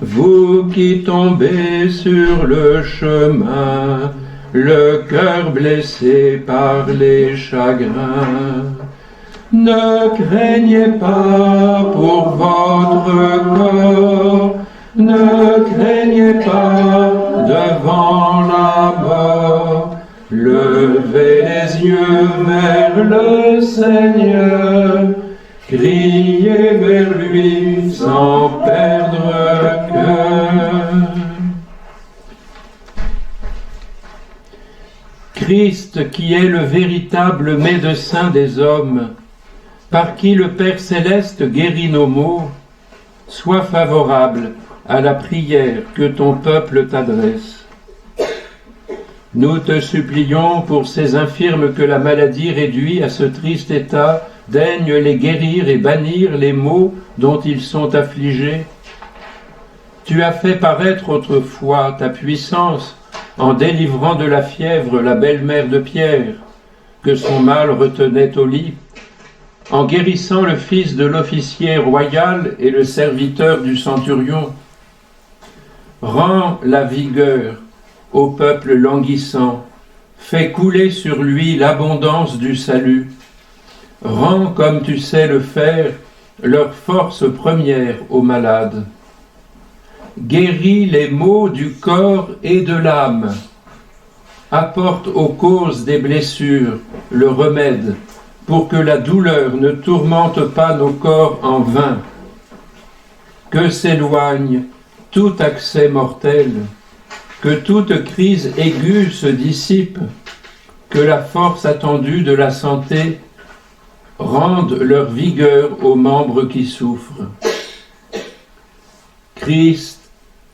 Vous qui tombez sur le chemin, le cœur blessé par les chagrins, ne craignez pas pour votre corps, ne craignez pas devant la mort. Levez les yeux vers le Seigneur, criez vers lui sans perdre cœur. Christ, qui est le véritable médecin des hommes, par qui le Père Céleste guérit nos maux, sois favorable à la prière que ton peuple t'adresse. Nous te supplions pour ces infirmes que la maladie réduit à ce triste état, daigne les guérir et bannir les maux dont ils sont affligés. Tu as fait paraître autrefois ta puissance en délivrant de la fièvre la belle-mère de Pierre, que son mal retenait au lit, en guérissant le fils de l'officier royal et le serviteur du centurion. Rends la vigueur au peuple languissant, fais couler sur lui l'abondance du salut. Rends, comme tu sais le faire, leur force première aux malades. Guéris les maux du corps et de l'âme. Apporte aux causes des blessures le remède, pour que la douleur ne tourmente pas nos corps en vain. Que s'éloigne tout accès mortel, que toute crise aiguë se dissipe, que la force attendue de la santé rende leur vigueur aux membres qui souffrent. Christ,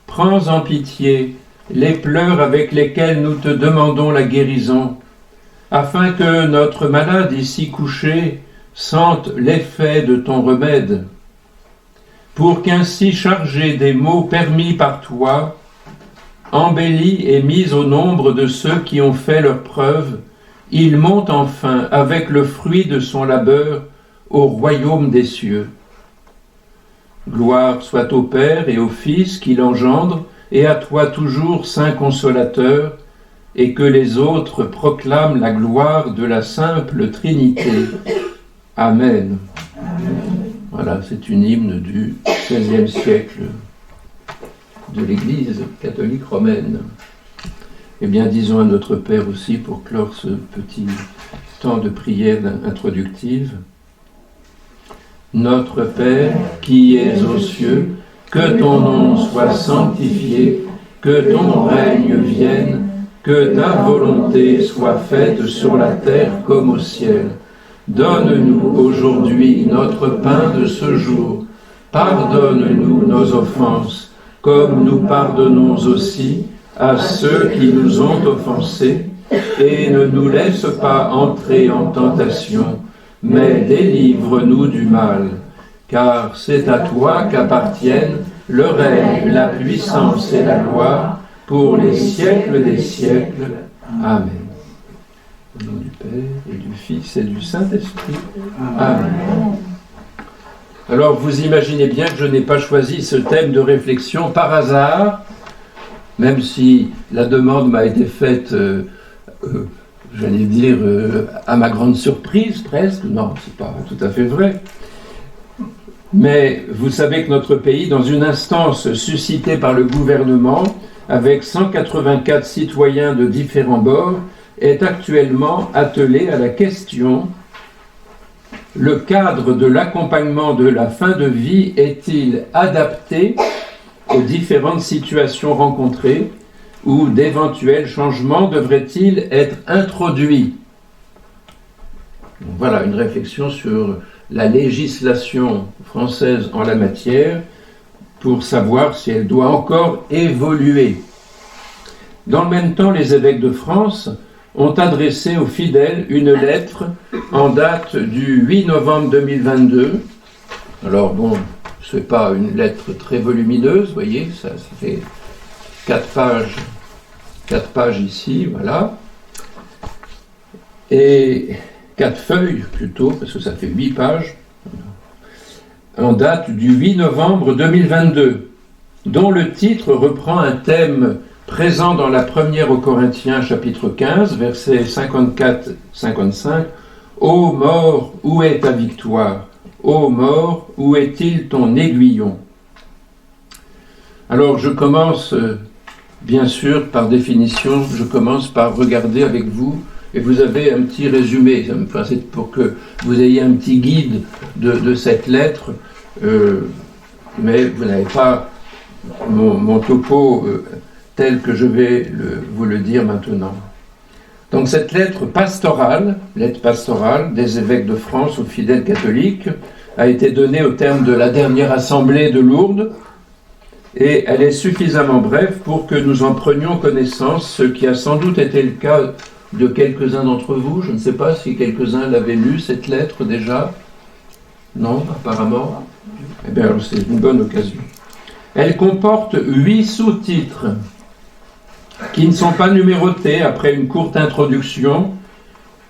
prends en pitié les pleurs avec lesquels nous te demandons la guérison, afin que notre malade ici couché sente l'effet de ton remède, pour qu'ainsi chargé des maux permis par toi, embelli et mis au nombre de ceux qui ont fait leur preuve, il monte enfin avec le fruit de son labeur au royaume des cieux. Gloire soit au Père et au Fils qui l'engendre, et à toi toujours, Saint Consolateur, et que les autres proclament la gloire de la simple Trinité. Amen. Voilà, c'est une hymne du XVIe siècle de l'Église catholique romaine. Eh bien, disons à notre Père aussi, pour clore ce petit temps de prière introductive. Notre Père, qui es aux cieux, que ton nom soit sanctifié, que ton règne vienne, que ta volonté soit faite sur la terre comme au ciel. Donne-nous aujourd'hui notre pain de ce jour. Pardonne-nous nos offenses, comme nous pardonnons aussi à ceux qui nous ont offensés, et ne nous laisse pas entrer en tentation, mais délivre-nous du mal. Car c'est à toi qu'appartiennent le règne, la puissance et la gloire, pour les siècles des siècles. Amen. Au nom du Père et du Fils et du Saint-Esprit. Amen. Alors vous imaginez bien que je n'ai pas choisi ce thème de réflexion par hasard, même si la demande m'a été faite, j'allais dire, à ma grande surprise presque. Non, c'est pas tout à fait vrai. Mais vous savez que notre pays, dans une instance suscitée par le gouvernement, avec 184 citoyens de différents bords, est actuellement attelé à la question: le cadre de l'accompagnement de la fin de vie est-il adapté aux différentes situations rencontrées, ou d'éventuels changements devraient-ils être introduits? Donc voilà une réflexion sur la législation française en la matière, pour savoir si elle doit encore évoluer. Dans le même temps, les évêques de France ont adressé aux fidèles une lettre en date du 8 novembre 2022. Alors bon, c'est pas une lettre très volumineuse, vous voyez, ça fait 4 pages ici, voilà. Et 4 feuilles plutôt, parce que ça fait 8 pages, en date du 8 novembre 2022. dont le titre reprend un thème présent dans la première aux Corinthiens, chapitre 15, versets 54-55. « Ô mort, où est ta victoire? Ô mort, où est-il ton aiguillon ?» Alors je commence, bien sûr, par définition, je commence par regarder avec vous, et vous avez un petit résumé, enfin, c'est pour que vous ayez un petit guide de cette lettre, mais vous n'avez pas mon topo tel que je vais vous le dire maintenant. Donc cette lettre pastorale des évêques de France aux fidèles catholiques, a été donnée au terme de la dernière assemblée de Lourdes, et elle est suffisamment brève pour que nous en prenions connaissance, ce qui a sans doute été le cas de quelques-uns d'entre vous. Je ne sais pas si quelques-uns l'avaient lu, cette lettre déjà. Non, apparemment. Eh bien, c'est une bonne occasion. Elle comporte 8 sous-titres qui ne sont pas numérotés après une courte introduction,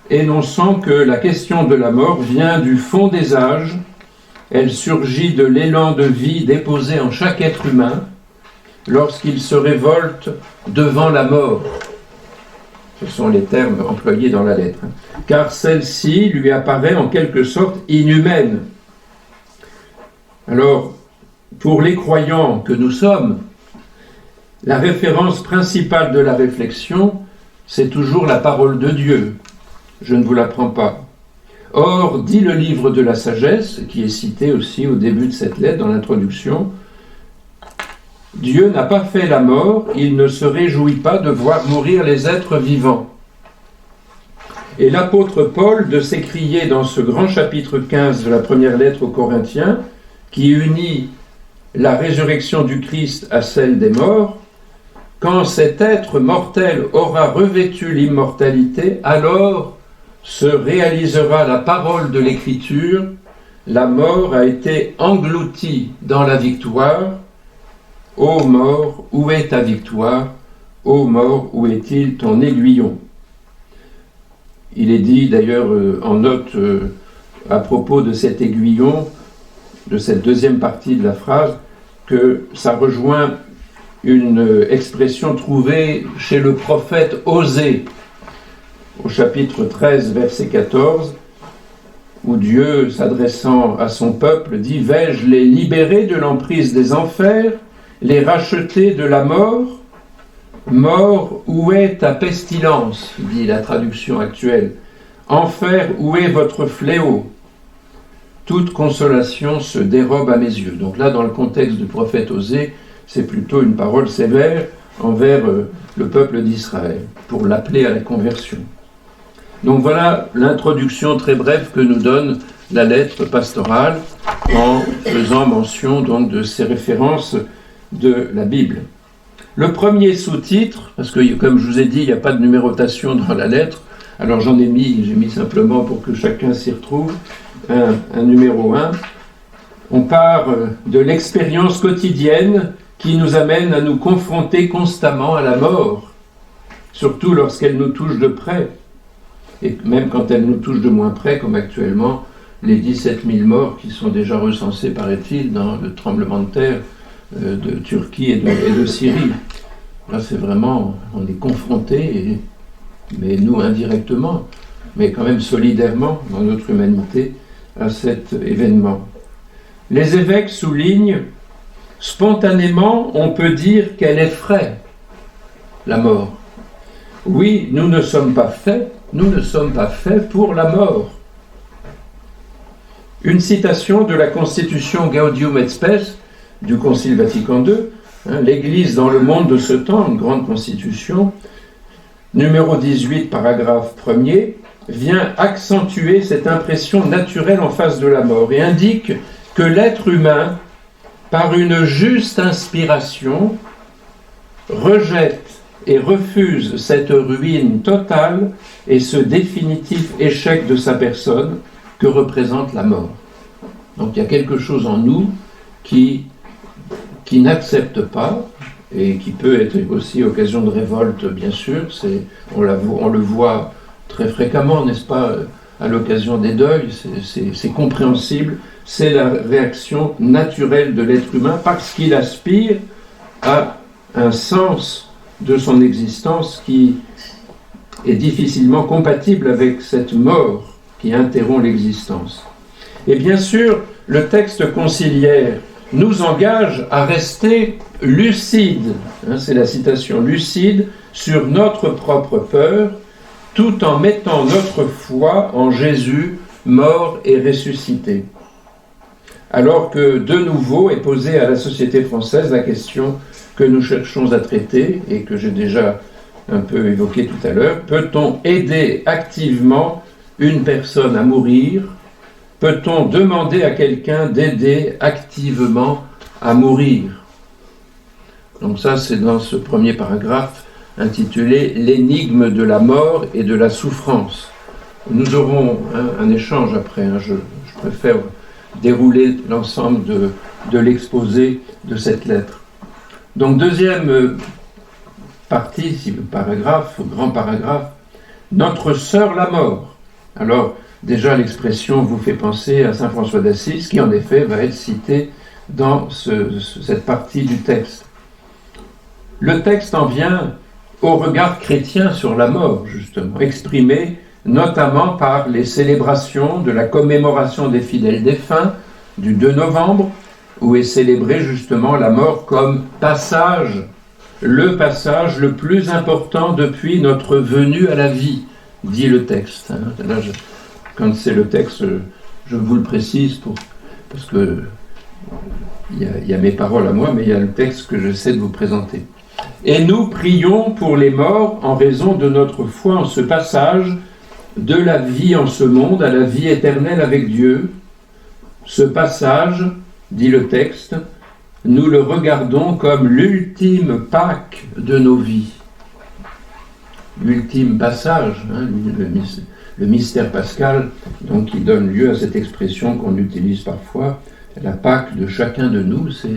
énonçant que la question de la mort vient du fond des âges. Elle surgit de l'élan de vie déposé en chaque être humain lorsqu'il se révolte devant la mort. Ce sont les termes employés dans la lettre. Car celle-ci lui apparaît en quelque sorte inhumaine. Alors, pour les croyants que nous sommes, la référence principale de la réflexion, c'est toujours la parole de Dieu. Je ne vous l'apprends pas. Or, dit le livre de la sagesse, qui est cité aussi au début de cette lettre, dans l'introduction, Dieu n'a pas fait la mort, il ne se réjouit pas de voir mourir les êtres vivants. Et l'apôtre Paul de s'écrier dans ce grand chapitre 15 de la première lettre aux Corinthiens, qui unit la résurrection du Christ à celle des morts, quand cet être mortel aura revêtu l'immortalité, alors se réalisera la parole de l'Écriture, la mort a été engloutie dans la victoire. Ô mort, où est ta victoire? Ô mort, où est-il ton aiguillon? Il est dit d'ailleurs en note à propos de cet aiguillon, de cette deuxième partie de la phrase, que ça rejoint une expression trouvée chez le prophète Osée, au chapitre 13, verset 14, où Dieu, s'adressant à son peuple, dit « Vais-je les libérer de l'emprise des enfers, les racheter de la mort? Mort, où est ta pestilence ?» dit la traduction actuelle. « Enfer, où est votre fléau? Toute consolation se dérobe à mes yeux. » Donc là, dans le contexte du prophète Osée, c'est plutôt une parole sévère envers le peuple d'Israël, pour l'appeler à la conversion. Donc voilà l'introduction très brève que nous donne la lettre pastorale, en faisant mention donc de ces références de la Bible. Le premier sous-titre, parce que comme je vous ai dit, il n'y a pas de numérotation dans la lettre, alors j'ai mis simplement pour que chacun s'y retrouve, un numéro 1. On part de l'expérience quotidienne qui nous amène à nous confronter constamment à la mort, surtout lorsqu'elle nous touche de près, et même quand elle nous touche de moins près, comme actuellement les 17 000 morts qui sont déjà recensés, paraît-il, dans le tremblement de terre de Turquie et de Syrie. Là, c'est vraiment, on est confronté, mais nous indirectement, mais quand même solidairement dans notre humanité, à cet événement. Les évêques soulignent, spontanément, on peut dire qu'elle effraie la mort. Oui, nous ne sommes pas faits pour la mort. Une citation de la Constitution Gaudium et Spes du Concile Vatican II, l'Église dans le monde de ce temps, une grande constitution, numéro 18, paragraphe 1er, vient accentuer cette impression naturelle en face de la mort et indique que l'être humain, par une juste inspiration, rejette et refuse cette ruine totale et ce définitif échec de sa personne que représente la mort. Donc il y a quelque chose en nous qui n'accepte pas, et qui peut être aussi occasion de révolte, bien sûr. On le voit très fréquemment, n'est-ce pas, à l'occasion des deuils, c'est compréhensible, c'est la réaction naturelle de l'être humain parce qu'il aspire a un sens de son existence qui est difficilement compatible avec cette mort qui interrompt l'existence. Et bien sûr, le texte conciliaire nous engage à rester lucides, c'est la citation, lucide sur notre propre peur, tout en mettant notre foi en Jésus, mort et ressuscité. Alors que de nouveau est posée à la société française la question que nous cherchons à traiter et que j'ai déjà un peu évoquée tout à l'heure, peut-on aider activement une personne à mourir ? Peut-on demander à quelqu'un d'aider activement à mourir ? Donc ça, c'est dans ce premier paragraphe intitulé « L'énigme de la mort et de la souffrance ». Nous aurons un échange après, je préfère dérouler l'ensemble de l'exposé de cette lettre. Donc deuxième partie, paragraphe, grand paragraphe, « Notre sœur la mort ». Alors, déjà, l'expression vous fait penser à saint François d'Assise, qui en effet va être cité dans cette partie du texte. Le texte en vient au regard chrétien sur la mort, justement, exprimé notamment par les célébrations de la commémoration des fidèles défunts du 2 novembre, où est célébrée justement la mort comme passage, le passage le plus important depuis notre venue à la vie, dit le texte. Là, quand c'est le texte, je vous le précise parce que il y a mes paroles à moi, mais il y a le texte que j'essaie de vous présenter. Et nous prions pour les morts en raison de notre foi en ce passage de la vie en ce monde à la vie éternelle avec Dieu. Ce passage, dit le texte, nous le regardons comme l'ultime Pâque de nos vies. L'ultime passage, le mystère pascal, donc qui donne lieu à cette expression qu'on utilise parfois, la Pâque de chacun de nous, c'est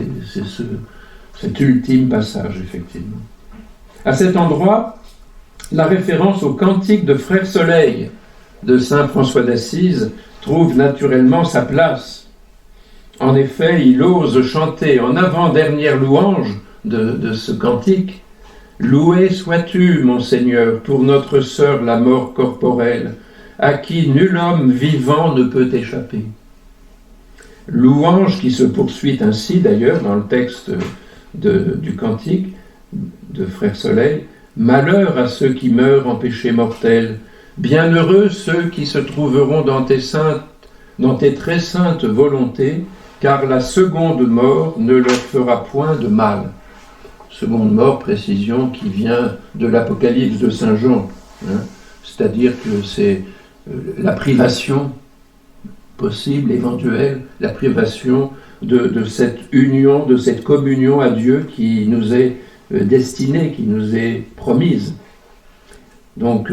cet ultime passage, effectivement. À cet endroit, la référence au cantique de Frère Soleil de saint François d'Assise trouve naturellement sa place. En effet, il ose chanter en avant-dernière louange de ce cantique « Loué sois-tu, mon Seigneur, pour notre sœur la mort corporelle, à qui nul homme vivant ne peut échapper. » Louange qui se poursuit ainsi, d'ailleurs, dans le texte du cantique de Frère Soleil, « Malheur à ceux qui meurent en péché mortel, bienheureux ceux qui se trouveront dans tes très saintes volontés, car la seconde mort ne leur fera point de mal. » Seconde mort, précision, qui vient de l'Apocalypse de Saint Jean, c'est-à-dire que c'est la privation possible, éventuelle, la privation de cette union, de cette communion à Dieu qui nous est destinée, qui nous est promise. Donc,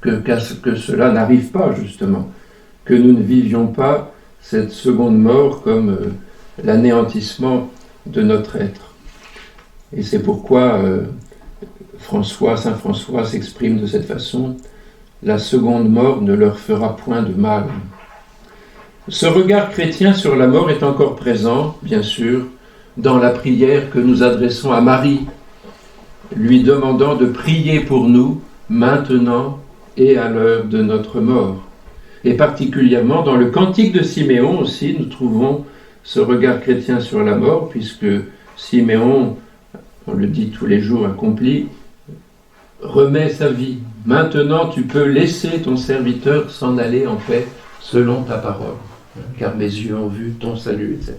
que cela n'arrive pas, justement, que nous ne vivions pas cette seconde mort comme l'anéantissement de notre être. Et c'est pourquoi saint François s'exprime de cette façon, « La seconde mort ne leur fera point de mal ». Ce regard chrétien sur la mort est encore présent, bien sûr, dans la prière que nous adressons à Marie, lui demandant de prier pour nous maintenant et à l'heure de notre mort. Et particulièrement dans le cantique de Siméon aussi, nous trouvons ce regard chrétien sur la mort, puisque Siméon, on le dit tous les jours accompli, remet sa vie. Maintenant tu peux laisser ton serviteur s'en aller en paix selon ta parole, car mes yeux ont vu ton salut, etc.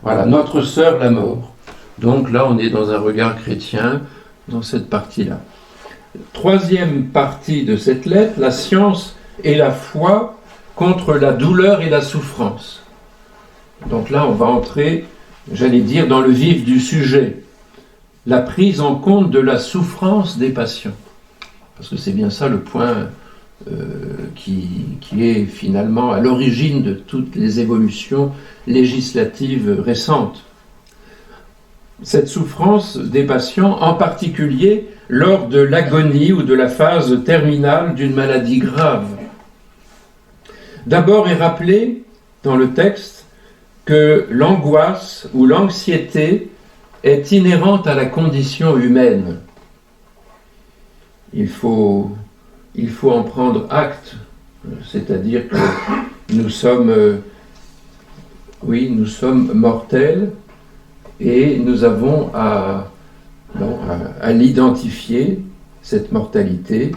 Voilà, notre sœur la mort. Donc là, on est dans un regard chrétien, dans cette partie-là. Troisième partie de cette lettre, la science et la foi contre la douleur et la souffrance. Donc là, on va entrer, j'allais dire, dans le vif du sujet. La prise en compte de la souffrance des patients. Parce que c'est bien ça le point qui est finalement à l'origine de toutes les évolutions législatives récentes. Cette souffrance des patients, en particulier lors de l'agonie ou de la phase terminale d'une maladie grave. D'abord est rappelé dans le texte que l'angoisse ou l'anxiété est inhérente à la condition humaine. Il faut en prendre acte, c'est-à-dire que nous sommes mortels et nous avons à l'identifier, cette mortalité,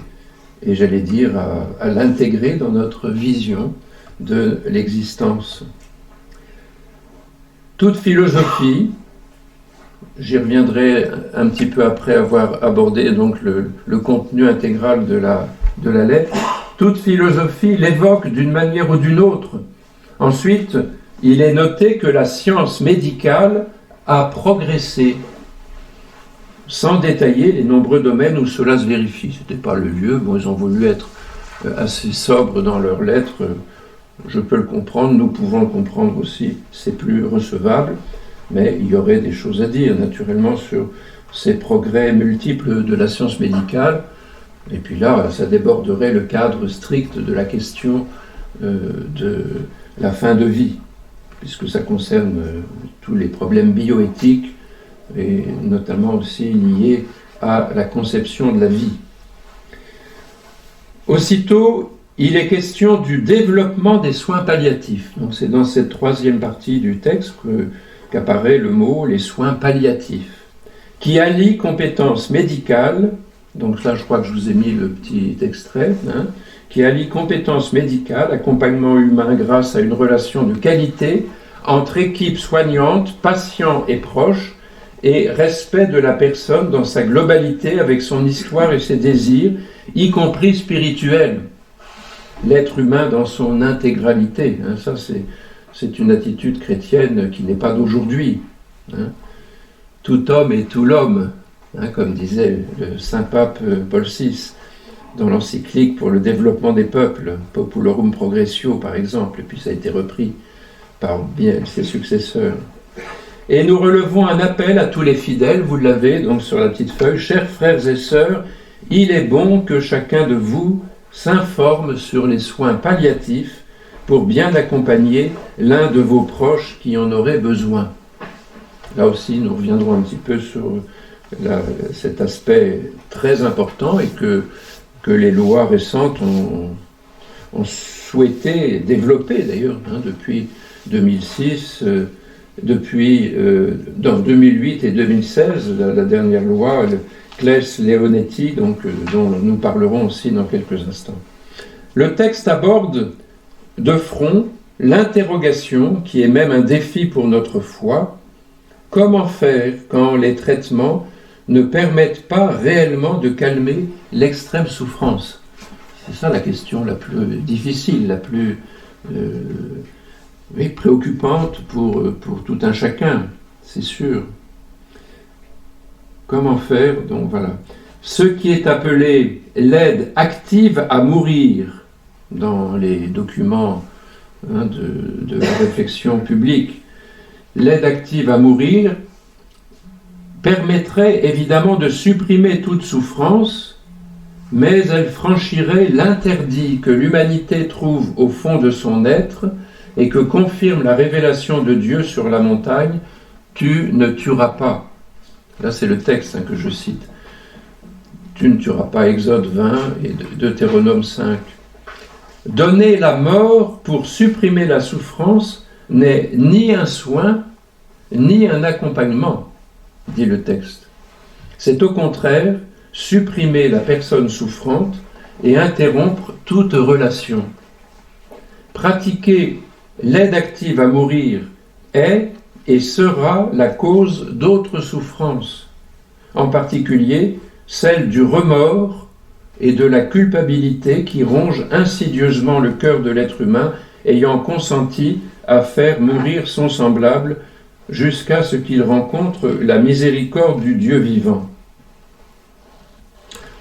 et j'allais dire à l'intégrer dans notre vision de l'existence. Toute philosophie, j'y reviendrai un petit peu après avoir abordé donc le contenu intégral de la lettre, toute philosophie l'évoque d'une manière ou d'une autre. Ensuite, il est noté que la science médicale a progressé, sans détailler les nombreux domaines où cela se vérifie. Ce n'était pas le lieu, bon, ils ont voulu être assez sobres dans leurs lettres, je peux le comprendre, nous pouvons le comprendre aussi, c'est plus recevable, mais il y aurait des choses à dire naturellement sur ces progrès multiples de la science médicale, et puis là, ça déborderait le cadre strict de la question de la fin de vie, puisque ça concerne tous les problèmes bioéthiques, et notamment aussi liés à la conception de la vie. Aussitôt, il est question du développement des soins palliatifs. Donc c'est dans cette troisième partie du texte qu'apparaît le mot « les soins palliatifs », qui allie compétences médicales, donc là je crois que je vous ai mis le petit extrait, qui allie compétences médicales, accompagnement humain grâce à une relation de qualité entre équipes soignantes, patients et proches, et respect de la personne dans sa globalité avec son histoire et ses désirs, y compris spirituels. L'être humain dans son intégralité, ça c'est une attitude chrétienne qui n'est pas d'aujourd'hui. Tout homme est tout l'homme, comme disait le saint pape Paul VI dans l'encyclique pour le développement des peuples, Populorum Progressio par exemple, et puis ça a été repris par bien ses successeurs. Et nous relevons un appel à tous les fidèles, vous l'avez donc sur la petite feuille, chers frères et sœurs, il est bon que chacun de vous s'informe sur les soins palliatifs pour bien accompagner l'un de vos proches qui en aurait besoin. Là aussi, nous reviendrons un petit peu sur cet aspect très important et que les lois récentes ont souhaité développer d'ailleurs depuis 2006, dans 2008 et 2016, la dernière loi, le Claes Leonetti, dont nous parlerons aussi dans quelques instants. Le texte aborde de front l'interrogation, qui est même un défi pour notre foi, comment faire quand les traitements ne permettent pas réellement de calmer l'extrême souffrance? C'est ça la question la plus difficile, la plus préoccupante pour tout un chacun, c'est sûr. Comment faire? Donc voilà. Ce qui est appelé l'aide active à mourir dans les documents de la réflexion publique, l'aide active à mourir permettrait évidemment de supprimer toute souffrance, mais elle franchirait l'interdit que l'humanité trouve au fond de son être et que confirme la révélation de Dieu sur la montagne, « Tu ne tueras pas ». Là, c'est le texte que je cite. Tu ne tueras pas, Exode 20 et Deutéronome 5. Donner la mort pour supprimer la souffrance n'est ni un soin, ni un accompagnement, dit le texte. C'est au contraire supprimer la personne souffrante et interrompre toute relation. Pratiquer l'aide active à mourir est et sera la cause d'autres souffrances, en particulier celle du remords et de la culpabilité qui rongent insidieusement le cœur de l'être humain ayant consenti à faire mourir son semblable jusqu'à ce qu'il rencontre la miséricorde du Dieu vivant.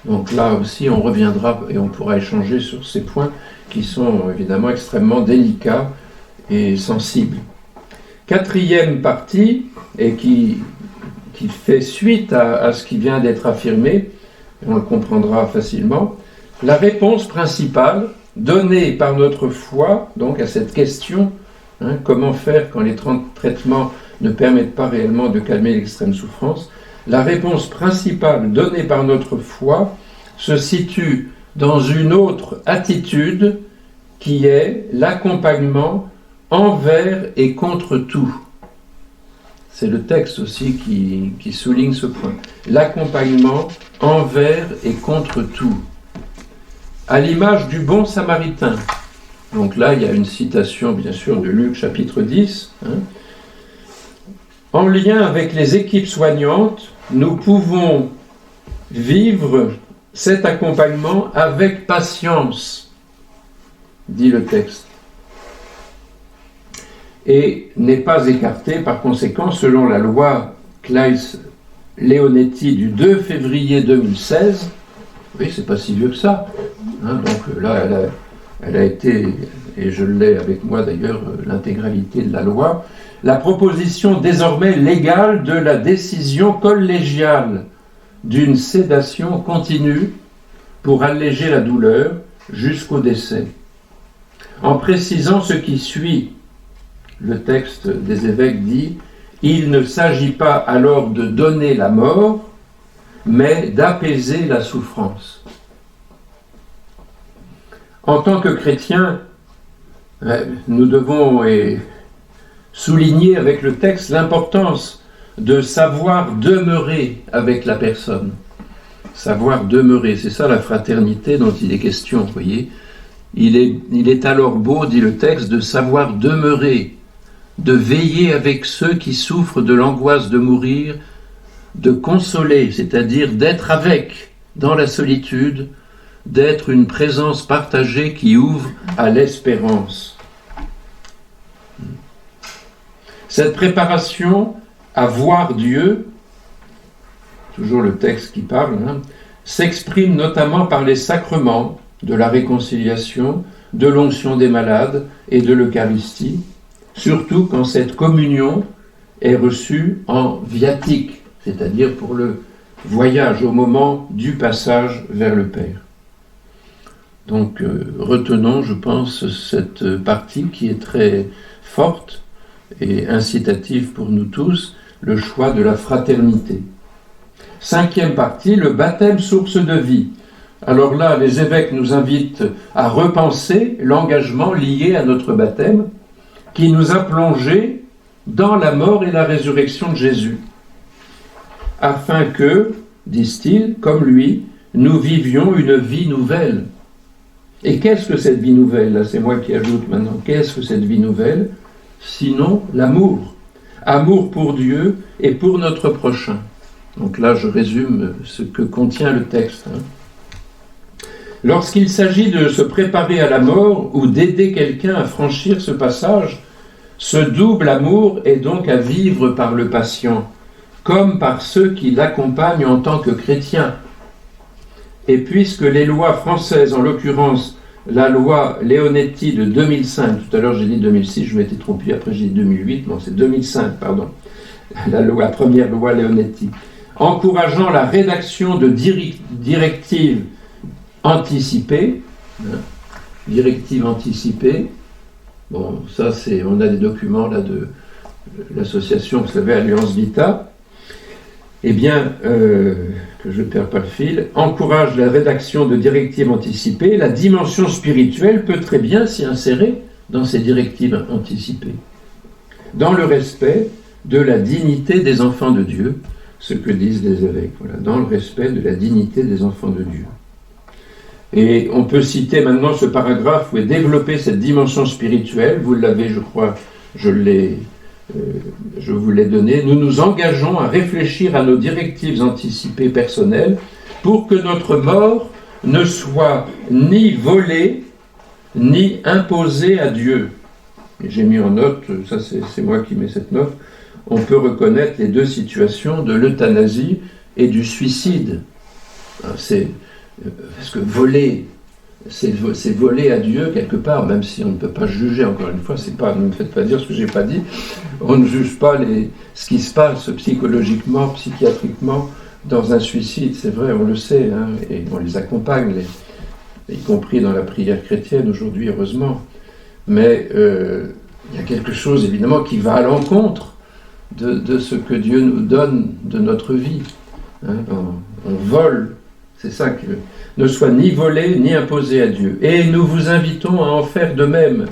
Donc là aussi, on reviendra et on pourra échanger sur ces points qui sont évidemment extrêmement délicats et sensibles. Quatrième partie, et qui fait suite à ce qui vient d'être affirmé, on le comprendra facilement, la réponse principale donnée par notre foi donc à cette question, comment faire quand les traitements ne permettent pas réellement de calmer l'extrême souffrance. La réponse principale donnée par notre foi se situe dans une autre attitude qui est l'accompagnement envers et contre tout. C'est le texte aussi qui souligne ce point. L'accompagnement envers et contre tout. À l'image du bon samaritain. Donc là, il y a une citation, bien sûr, de Luc, chapitre 10. En lien avec les équipes soignantes, nous pouvons vivre cet accompagnement avec patience, dit le texte, et n'est pas écarté, par conséquent, selon la loi Claes-Leonetti du 2 février 2016. Oui, c'est pas si vieux que ça. Donc là, elle a été, et je l'ai avec moi d'ailleurs, l'intégralité de la loi, la proposition désormais légale de la décision collégiale d'une sédation continue pour alléger la douleur jusqu'au décès. En précisant ce qui suit, le texte des évêques dit « Il ne s'agit pas alors de donner la mort, mais d'apaiser la souffrance. » En tant que chrétiens, nous devons souligner avec le texte l'importance de savoir demeurer avec la personne. Savoir demeurer, c'est ça la fraternité dont il est question, vous voyez. Il est alors beau, dit le texte, de savoir demeurer, de veiller avec ceux qui souffrent de l'angoisse de mourir, de consoler, c'est-à-dire d'être avec, dans la solitude, d'être une présence partagée qui ouvre à l'espérance. Cette préparation à voir Dieu, toujours le texte qui parle, s'exprime notamment par les sacrements de la réconciliation, de l'onction des malades et de l'Eucharistie, surtout quand cette communion est reçue en viatique, c'est-à-dire pour le voyage au moment du passage vers le Père. Donc retenons, je pense, cette partie qui est très forte et incitative pour nous tous, le choix de la fraternité. 5e partie, le baptême source de vie. Alors là, les évêques nous invitent à repenser l'engagement lié à notre baptême qui nous a plongés dans la mort et la résurrection de Jésus, afin que, disent-ils, comme lui, nous vivions une vie nouvelle. Et qu'est-ce que cette vie nouvelle? Là, c'est moi qui ajoute maintenant. Qu'est-ce que cette vie nouvelle? Sinon, l'amour. Amour pour Dieu et pour notre prochain. Donc là, je résume ce que contient le texte. Lorsqu'il s'agit de se préparer à la mort ou d'aider quelqu'un à franchir ce passage, ce double amour est donc à vivre par le patient, comme par ceux qui l'accompagnent en tant que chrétiens. Et puisque les lois françaises, en l'occurrence la loi Leonetti de 2005, tout à l'heure j'ai dit 2006, je m'étais trompé, après j'ai dit 2008, non c'est 2005, pardon, la première loi Leonetti, encourageant la rédaction de directives anticipées, bon ça c'est, on a des documents là de l'association, vous savez, Alliance Vita, eh bien, que je ne perds pas le fil, encourage la rédaction de directives anticipées. La dimension spirituelle peut très bien s'y insérer dans ces directives anticipées, dans le respect de la dignité des enfants de Dieu, ce que disent les évêques, voilà, dans le respect de la dignité des enfants de Dieu. Et on peut citer maintenant ce paragraphe où est développée cette dimension spirituelle, vous l'avez, je crois, je vous l'ai donné. Nous nous engageons à réfléchir à nos directives anticipées personnelles pour que notre mort ne soit ni volée ni imposée à Dieu. Et j'ai mis en note, ça c'est moi qui mets cette note, on peut reconnaître les deux situations de l'euthanasie et du suicide. Parce que voler, c'est voler à Dieu quelque part, même si on ne peut pas juger, encore une fois, ne me faites pas dire ce que je n'ai pas dit, on ne juge pas ce qui se passe psychologiquement, psychiatriquement dans un suicide, c'est vrai, on le sait, et on les accompagne, y compris dans la prière chrétienne aujourd'hui, heureusement. Mais il y a quelque chose, évidemment, qui va à l'encontre de ce que Dieu nous donne de notre vie. Hein, on vole, c'est ça que ne soit ni volé ni imposé à Dieu. Et nous vous invitons à en faire de même.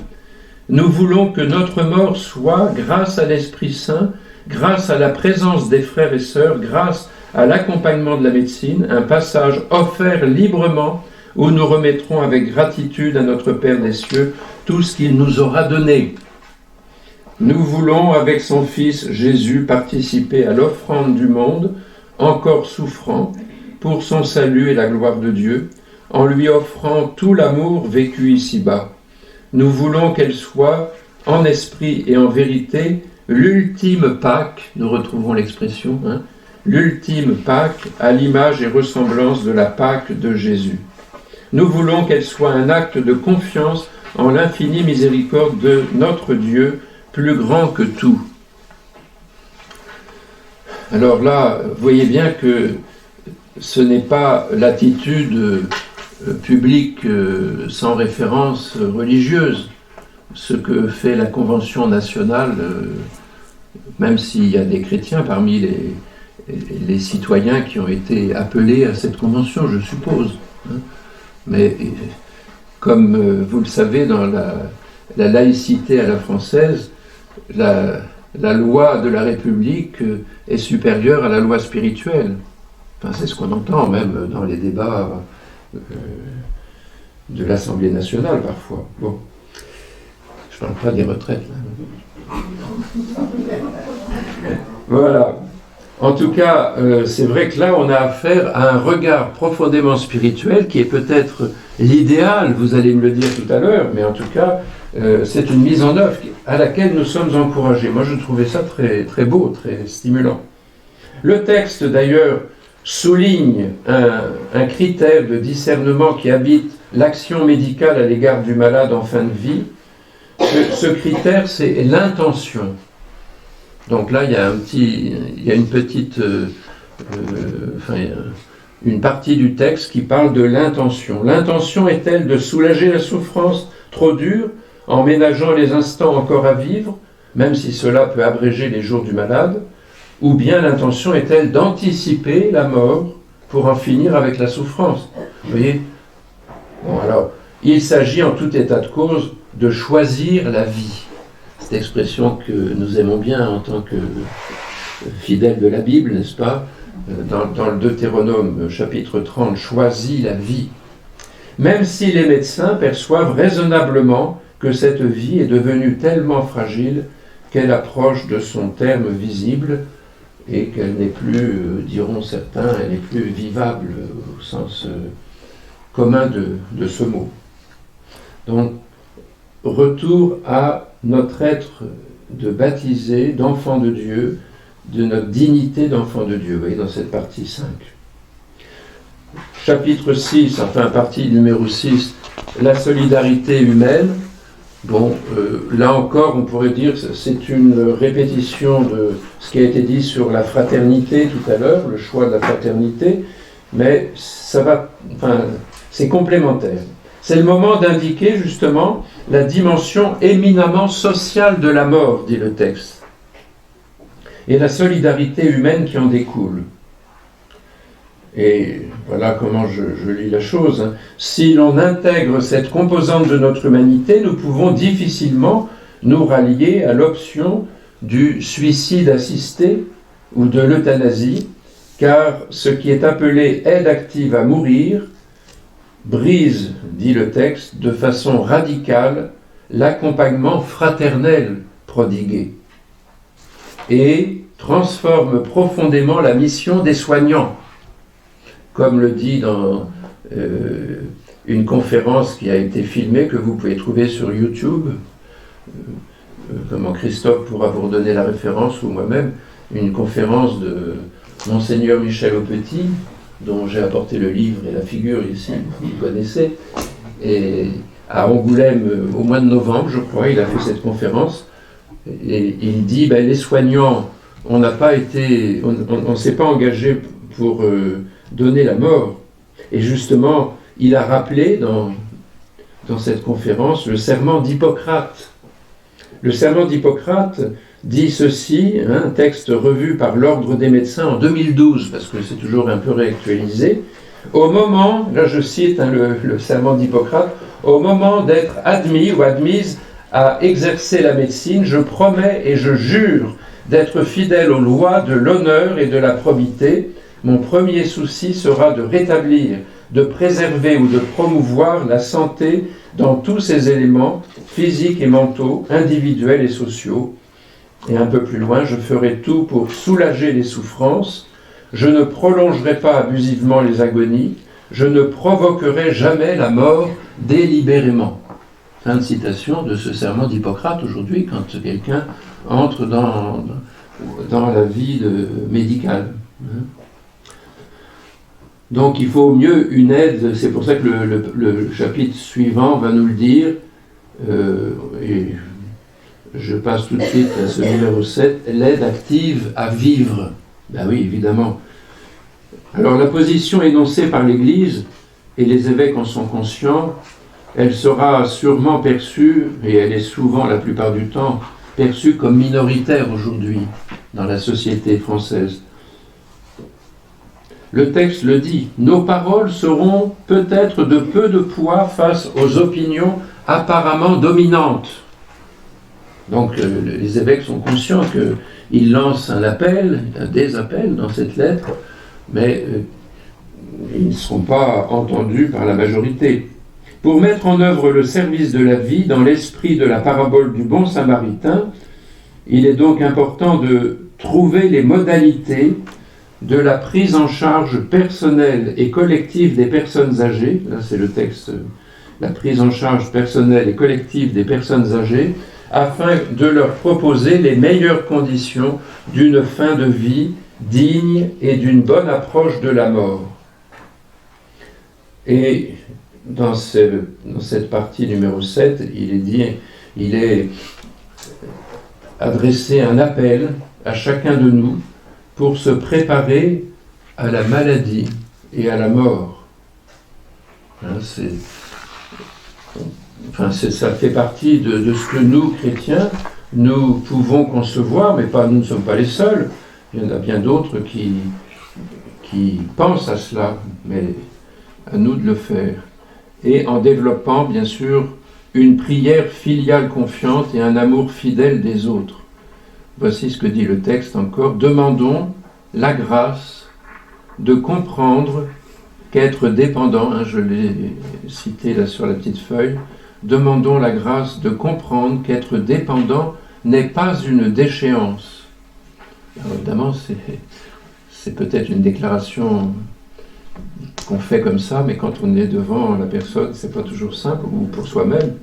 Nous voulons que notre mort soit, grâce à l'Esprit Saint, grâce à la présence des frères et sœurs, grâce à l'accompagnement de la médecine, un passage offert librement où nous remettrons avec gratitude à notre Père des cieux tout ce qu'il nous aura donné. Nous voulons, avec son Fils Jésus, participer à l'offrande du monde, encore souffrant, pour son salut et la gloire de Dieu, en lui offrant tout l'amour vécu ici-bas. Nous voulons qu'elle soit, en esprit et en vérité, l'ultime Pâque, nous retrouvons l'expression, l'ultime Pâque à l'image et ressemblance de la Pâque de Jésus. Nous voulons qu'elle soit un acte de confiance en l'infinie miséricorde de notre Dieu, plus grand que tout. Alors là, vous voyez bien que ce n'est pas l'attitude publique sans référence religieuse, ce que fait la Convention nationale, même s'il y a des chrétiens parmi les citoyens qui ont été appelés à cette convention, je suppose. Mais comme vous le savez, dans la laïcité à la française, la loi de la République est supérieure à la loi spirituelle. Enfin, c'est ce qu'on entend même dans les débats de l'Assemblée nationale parfois. Bon, je ne parle pas des retraites. Là. Voilà. En tout cas, c'est vrai que là, on a affaire à un regard profondément spirituel qui est peut-être l'idéal, vous allez me le dire tout à l'heure, mais en tout cas, c'est une mise en œuvre à laquelle nous sommes encouragés. Moi, je trouvais ça très, très beau, très stimulant. Le texte, d'ailleurs, souligne un critère de discernement qui habite l'action médicale à l'égard du malade en fin de vie. Ce critère, c'est l'intention. Donc là, il y a une petite, une partie du texte qui parle de l'intention. L'intention est-elle de soulager la souffrance trop dure en ménageant les instants encore à vivre, même si cela peut abréger les jours du malade, ou bien l'intention est-elle d'anticiper la mort pour en finir avec la souffrance? Vous voyez? Bon, alors, il s'agit en tout état de cause de choisir la vie. Cette expression que nous aimons bien en tant que fidèles de la Bible, n'est-ce pas? Dans le Deutéronome, chapitre 30, choisis la vie. Même si les médecins perçoivent raisonnablement que cette vie est devenue tellement fragile qu'elle approche de son terme visible et qu'elle n'est plus, diront certains, elle n'est plus vivable au sens commun de ce mot. Donc, retour à notre être de baptisé, d'enfant de Dieu, de notre dignité d'enfant de Dieu, vous voyez, dans cette partie 5. Chapitre 6, enfin partie numéro 6, la solidarité humaine. Bon, là encore, on pourrait dire que c'est une répétition de ce qui a été dit sur la fraternité tout à l'heure, le choix de la fraternité, mais ça va, enfin, c'est complémentaire. C'est le moment d'indiquer justement la dimension éminemment sociale de la mort, dit le texte, et la solidarité humaine qui en découle. Et voilà comment je lis la chose. Si l'on intègre cette composante de notre humanité, nous pouvons difficilement nous rallier à l'option du suicide assisté ou de l'euthanasie, car ce qui est appelé aide active à mourir brise, dit le texte, de façon radicale l'accompagnement fraternel prodigué et transforme profondément la mission des soignants. Comme le dit dans une conférence qui a été filmée, que vous pouvez trouver sur YouTube, comment Christophe pourra vous redonner la référence, ou moi-même, une conférence de Monseigneur Michel Aupetit, dont j'ai apporté le livre et la figure ici, vous connaissez, et à Angoulême, au mois de novembre, je crois, il a fait cette conférence, et il dit, les soignants, on n'a pas été, on ne s'est pas engagé pour donner la mort. Et justement, il a rappelé dans cette conférence le serment d'Hippocrate. Le serment d'Hippocrate dit ceci, un texte revu par l'Ordre des médecins en 2012, parce que c'est toujours un peu réactualisé. Au moment, là je cite le serment d'Hippocrate, au moment d'être admis ou admise à exercer la médecine, je promets et je jure d'être fidèle aux lois de l'honneur et de la probité. Mon premier souci sera de rétablir, de préserver ou de promouvoir la santé dans tous ses éléments, physiques et mentaux, individuels et sociaux. Et un peu plus loin, je ferai tout pour soulager les souffrances, je ne prolongerai pas abusivement les agonies, je ne provoquerai jamais la mort délibérément. Fin de citation de ce serment d'Hippocrate aujourd'hui, quand quelqu'un entre dans la vie médicale. Donc il faut mieux une aide, c'est pour ça que le chapitre suivant va nous le dire, et je passe tout de suite à ce numéro 7, l'aide active à vivre. Ben oui, évidemment. Alors la position énoncée par l'Église, et les évêques en sont conscients, elle sera sûrement perçue, et elle est souvent, la plupart du temps, perçue comme minoritaire aujourd'hui dans la société française. Le texte le dit, nos paroles seront peut-être de peu de poids face aux opinions apparemment dominantes. Donc les évêques sont conscients qu'ils lancent un appel, des appels dans cette lettre, mais ils ne seront pas entendus par la majorité. Pour mettre en œuvre le service de la vie dans l'esprit de la parabole du bon samaritain, il est donc important de trouver les modalités de la prise en charge personnelle et collective des personnes âgées, là c'est le texte, la prise en charge personnelle et collective des personnes âgées, afin de leur proposer les meilleures conditions d'une fin de vie digne et d'une bonne approche de la mort. Et dans cette partie numéro 7, il est adressé un appel à chacun de nous pour se préparer à la maladie et à la mort. Ça fait partie de ce que nous, chrétiens, nous pouvons concevoir, mais nous ne sommes pas les seuls. Il y en a bien d'autres qui pensent à cela, mais à nous de le faire. Et en développant, bien sûr, une prière filiale confiante et un amour fidèle des autres. Voici ce que dit le texte encore. Demandons la grâce de comprendre qu'être dépendant, je l'ai cité là sur la petite feuille, demandons la grâce de comprendre qu'être dépendant n'est pas une déchéance. Alors évidemment, c'est peut-être une déclaration qu'on fait comme ça, mais quand on est devant la personne, c'est pas toujours simple, ou pour soi-même.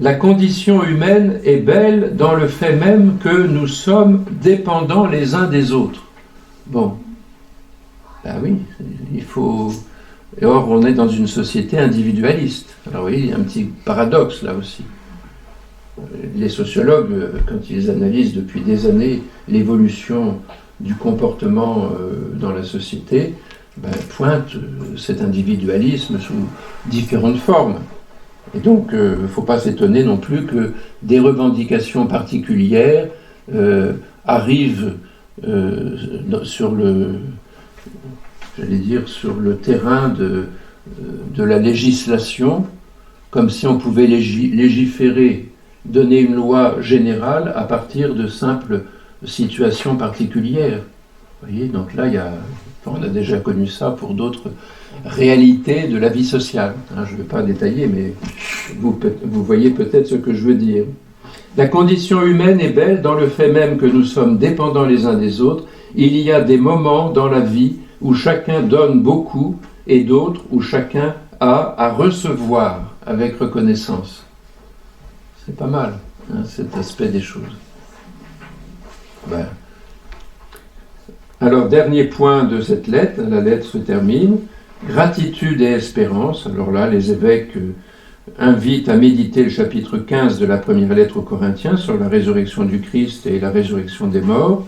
La condition humaine est belle dans le fait même que nous sommes dépendants les uns des autres. Bon, ben oui, il faut... Et or, on est dans une société individualiste. Alors vous voyez, il y a un petit paradoxe là aussi. Les sociologues, quand ils analysent depuis des années l'évolution du comportement dans la société, pointent cet individualisme sous différentes formes. Et donc, il ne faut pas s'étonner non plus que des revendications particulières arrivent sur le terrain de la législation, comme si on pouvait légiférer, donner une loi générale à partir de simples situations particulières. Vous voyez, donc là, on a déjà connu ça pour d'autres réalités de la vie sociale. Je ne vais pas détailler, mais vous voyez peut-être ce que je veux dire. La condition humaine est belle dans le fait même que nous sommes dépendants les uns des autres. Il y a des moments dans la vie où chacun donne beaucoup et d'autres où chacun a à recevoir avec reconnaissance. C'est pas mal, cet aspect des choses. Alors, dernier point de cette lettre, la lettre se termine. Gratitude et espérance. Alors là, les évêques invitent à méditer le chapitre 15 de la première lettre aux Corinthiens sur la résurrection du Christ et la résurrection des morts.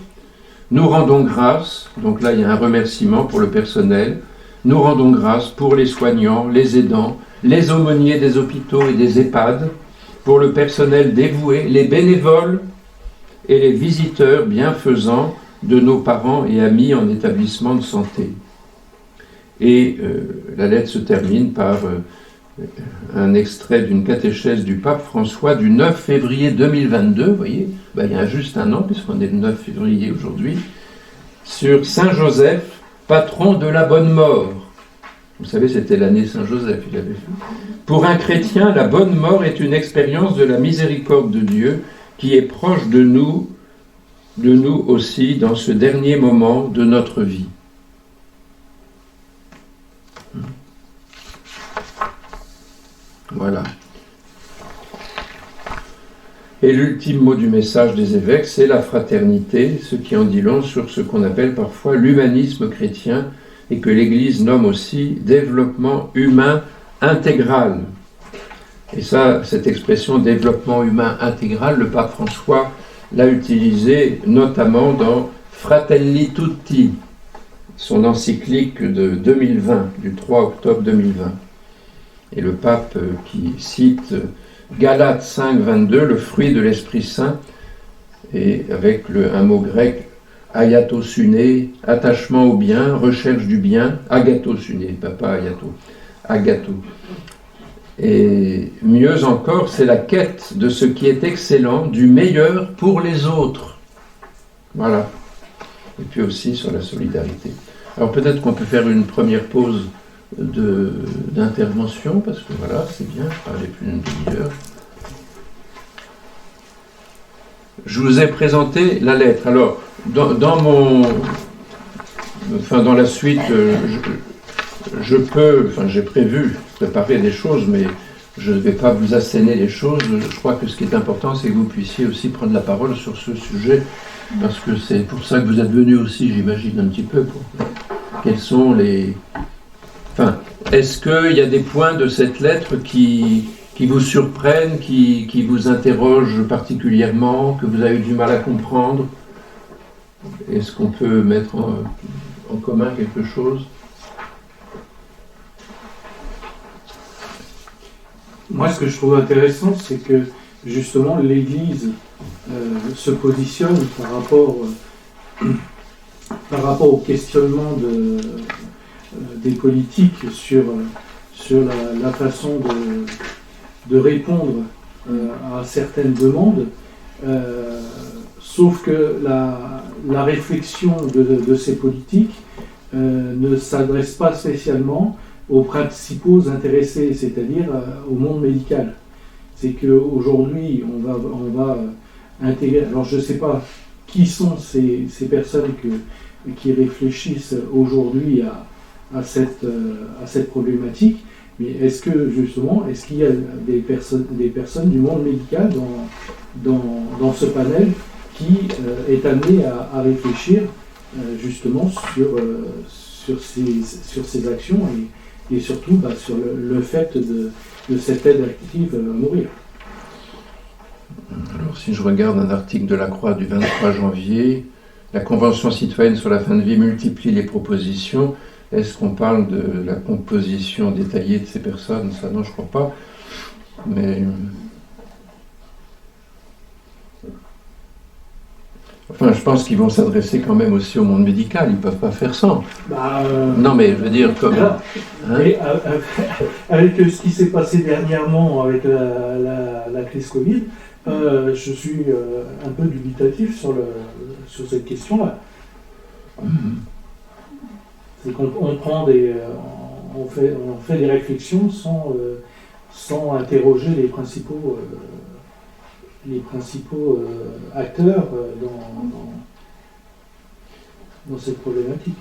Nous rendons grâce, donc là il y a un remerciement pour le personnel, nous rendons grâce pour les soignants, les aidants, les aumôniers des hôpitaux et des EHPAD, pour le personnel dévoué, les bénévoles et les visiteurs bienfaisants de nos parents et amis en établissement de santé. Et la lettre se termine par un extrait d'une catéchèse du pape François du 9 février 2022, vous voyez, il y a juste un an, puisqu'on est le 9 février aujourd'hui, sur Saint Joseph, patron de la bonne mort. Vous savez, c'était l'année Saint-Joseph, il avait fait. Pour un chrétien, la bonne mort est une expérience de la miséricorde de Dieu qui est proche de nous aussi dans ce dernier moment de notre vie. Voilà. Et l'ultime mot du message des évêques, c'est la fraternité, ce qui en dit long sur ce qu'on appelle parfois l'humanisme chrétien, et que l'Église nomme aussi développement humain intégral. Et ça, cette expression développement humain intégral, le pape François l'a utilisée notamment dans Fratelli Tutti, son encyclique de 2020, du 3 octobre 2020. Et le pape qui cite Galates 5, 22, le fruit de l'Esprit Saint, et avec un mot grec, Agathosune, attachement au bien, recherche du bien, agathosune, papa agato, agato. Et mieux encore, c'est la quête de ce qui est excellent, du meilleur pour les autres. Voilà. Et puis aussi sur la solidarité. Alors peut-être qu'on peut faire une première pause d'intervention, parce que voilà, c'est bien, je parlais plus d'une demi-heure. Je vous ai présenté la lettre. Alors, dans la suite, j'ai prévu préparer des choses, mais je ne vais pas vous asséner les choses. Je crois que ce qui est important, c'est que vous puissiez aussi prendre la parole sur ce sujet, parce que c'est pour ça que vous êtes venus aussi, j'imagine, un petit peu. Quels sont les... est-ce qu'il y a des points de cette lettre qui vous surprennent, qui vous interrogent particulièrement, que vous avez eu du mal à comprendre? Est-ce qu'on peut mettre en commun quelque chose? Moi, ce que je trouve intéressant, c'est que justement l'Église se positionne par rapport au questionnement des politiques sur la façon de répondre à certaines demandes, sauf que la réflexion de ces politiques ne s'adresse pas spécialement aux principaux intéressés, c'est-à-dire au monde médical. C'est qu'aujourd'hui, on va intégrer... Alors je ne sais pas qui sont ces personnes qui réfléchissent aujourd'hui à cette problématique, mais est-ce qu'il y a des personnes du monde médical dans ce panel qui est amené à réfléchir justement sur ces actions et surtout sur le fait de cette aide active à mourir. Alors si je regarde un article de la Croix du 23 janvier, la Convention citoyenne sur la fin de vie multiplie les propositions. Est-ce qu'on parle de la composition détaillée de ces personnes? Ça, non, je ne crois pas. Mais... Enfin, je pense qu'ils vont s'adresser quand même aussi au monde médical. Ils ne peuvent pas faire sans. Non, mais je veux dire, comme... Là, avec ce qui s'est passé dernièrement avec la crise Covid, je suis un peu dubitatif sur cette question-là. C'est qu'on on fait des réflexions sans interroger les principaux acteurs dans cette problématique.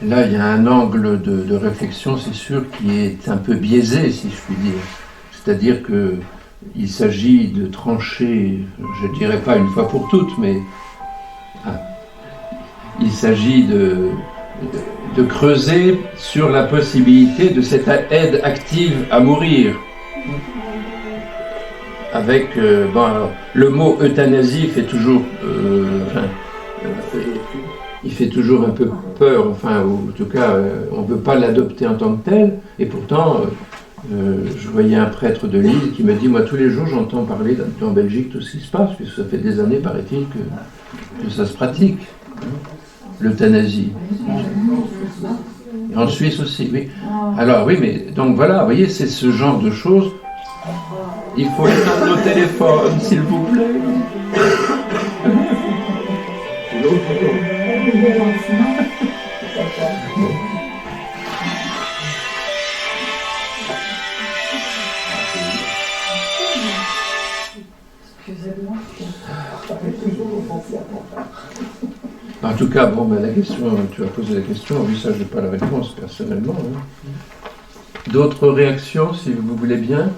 Là, il y a un angle de réflexion, c'est sûr, qui est un peu biaisé, si je puis dire. C'est-à-dire qu'il s'agit de trancher, je ne dirais pas une fois pour toutes, mais il s'agit de creuser sur la possibilité de cette aide active à mourir. Avec, le mot euthanasie fait toujours, il fait toujours un peu peur, ou en tout cas, on ne veut pas l'adopter en tant que tel, et pourtant, je voyais un prêtre de Lille qui me dit, moi tous les jours j'entends parler en Belgique tout ce qui se passe, puisque ça fait des années, paraît-il, que ça se pratique, l'euthanasie. Et en Suisse aussi, oui. Alors oui, mais donc voilà, vous voyez, c'est ce genre de choses. Il faut éteindre nos téléphones, s'il vous plaît. En tout cas, bon, la question, tu as posé la question, oui, ça, je n'ai pas la réponse personnellement. Hein. D'autres réactions, si vous voulez bien?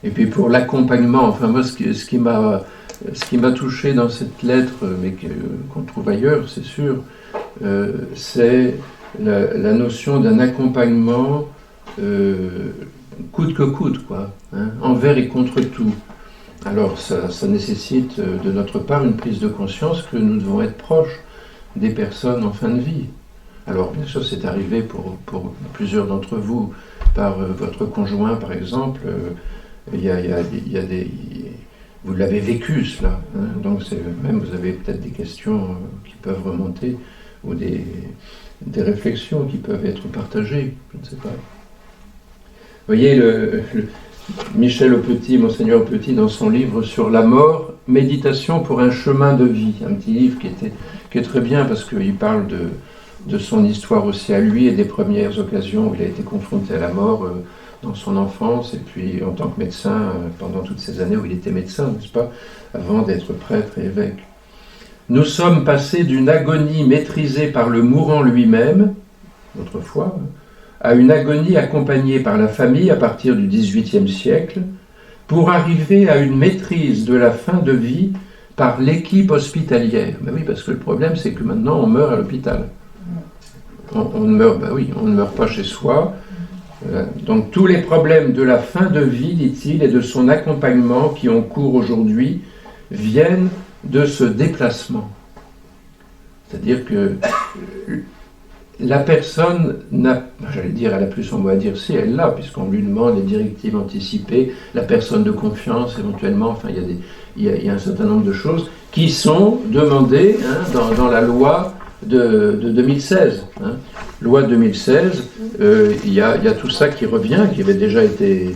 Et puis pour l'accompagnement, enfin moi, ce qui m'a touché dans cette lettre, mais qu'on trouve ailleurs, c'est sûr, c'est la notion d'un accompagnement coûte que coûte, quoi, hein, envers et contre tout. Alors ça nécessite de notre part une prise de conscience que nous devons être proches des personnes en fin de vie. Alors bien sûr c'est arrivé pour plusieurs d'entre vous, par votre conjoint par exemple, il y a des... Vous l'avez vécu cela, hein, donc même vous avez peut-être des questions qui peuvent remonter, ou des réflexions qui peuvent être partagées, je ne sais pas. Vous voyez, Michel Aupetit, Monseigneur Aupetit, dans son livre sur la mort, Méditation pour un chemin de vie, un petit livre qui est très bien parce qu'il parle de son histoire aussi à lui et des premières occasions où il a été confronté à la mort dans son enfance et puis en tant que médecin pendant toutes ces années où il était médecin, n'est-ce pas, avant d'être prêtre et évêque. Nous sommes passés d'une agonie maîtrisée par le mourant lui-même, autrefois, à une agonie accompagnée par la famille à partir du XVIIIe siècle, pour arriver à une maîtrise de la fin de vie par l'équipe hospitalière. Ben oui, parce que le problème, c'est que maintenant, on meurt à l'hôpital. On ne meurt pas chez soi. Donc tous les problèmes de la fin de vie, dit-il, et de son accompagnement qui ont cours aujourd'hui, viennent de ce déplacement. C'est-à-dire que la personne n'a, j'allais dire, elle a plus son mot à dire, si elle l'a, puisqu'on lui demande des directives anticipées, la personne de confiance éventuellement, enfin il y a un certain nombre de choses qui sont demandées dans la loi de 2016. Loi 2016, il y a tout ça qui revient, qui avait déjà été...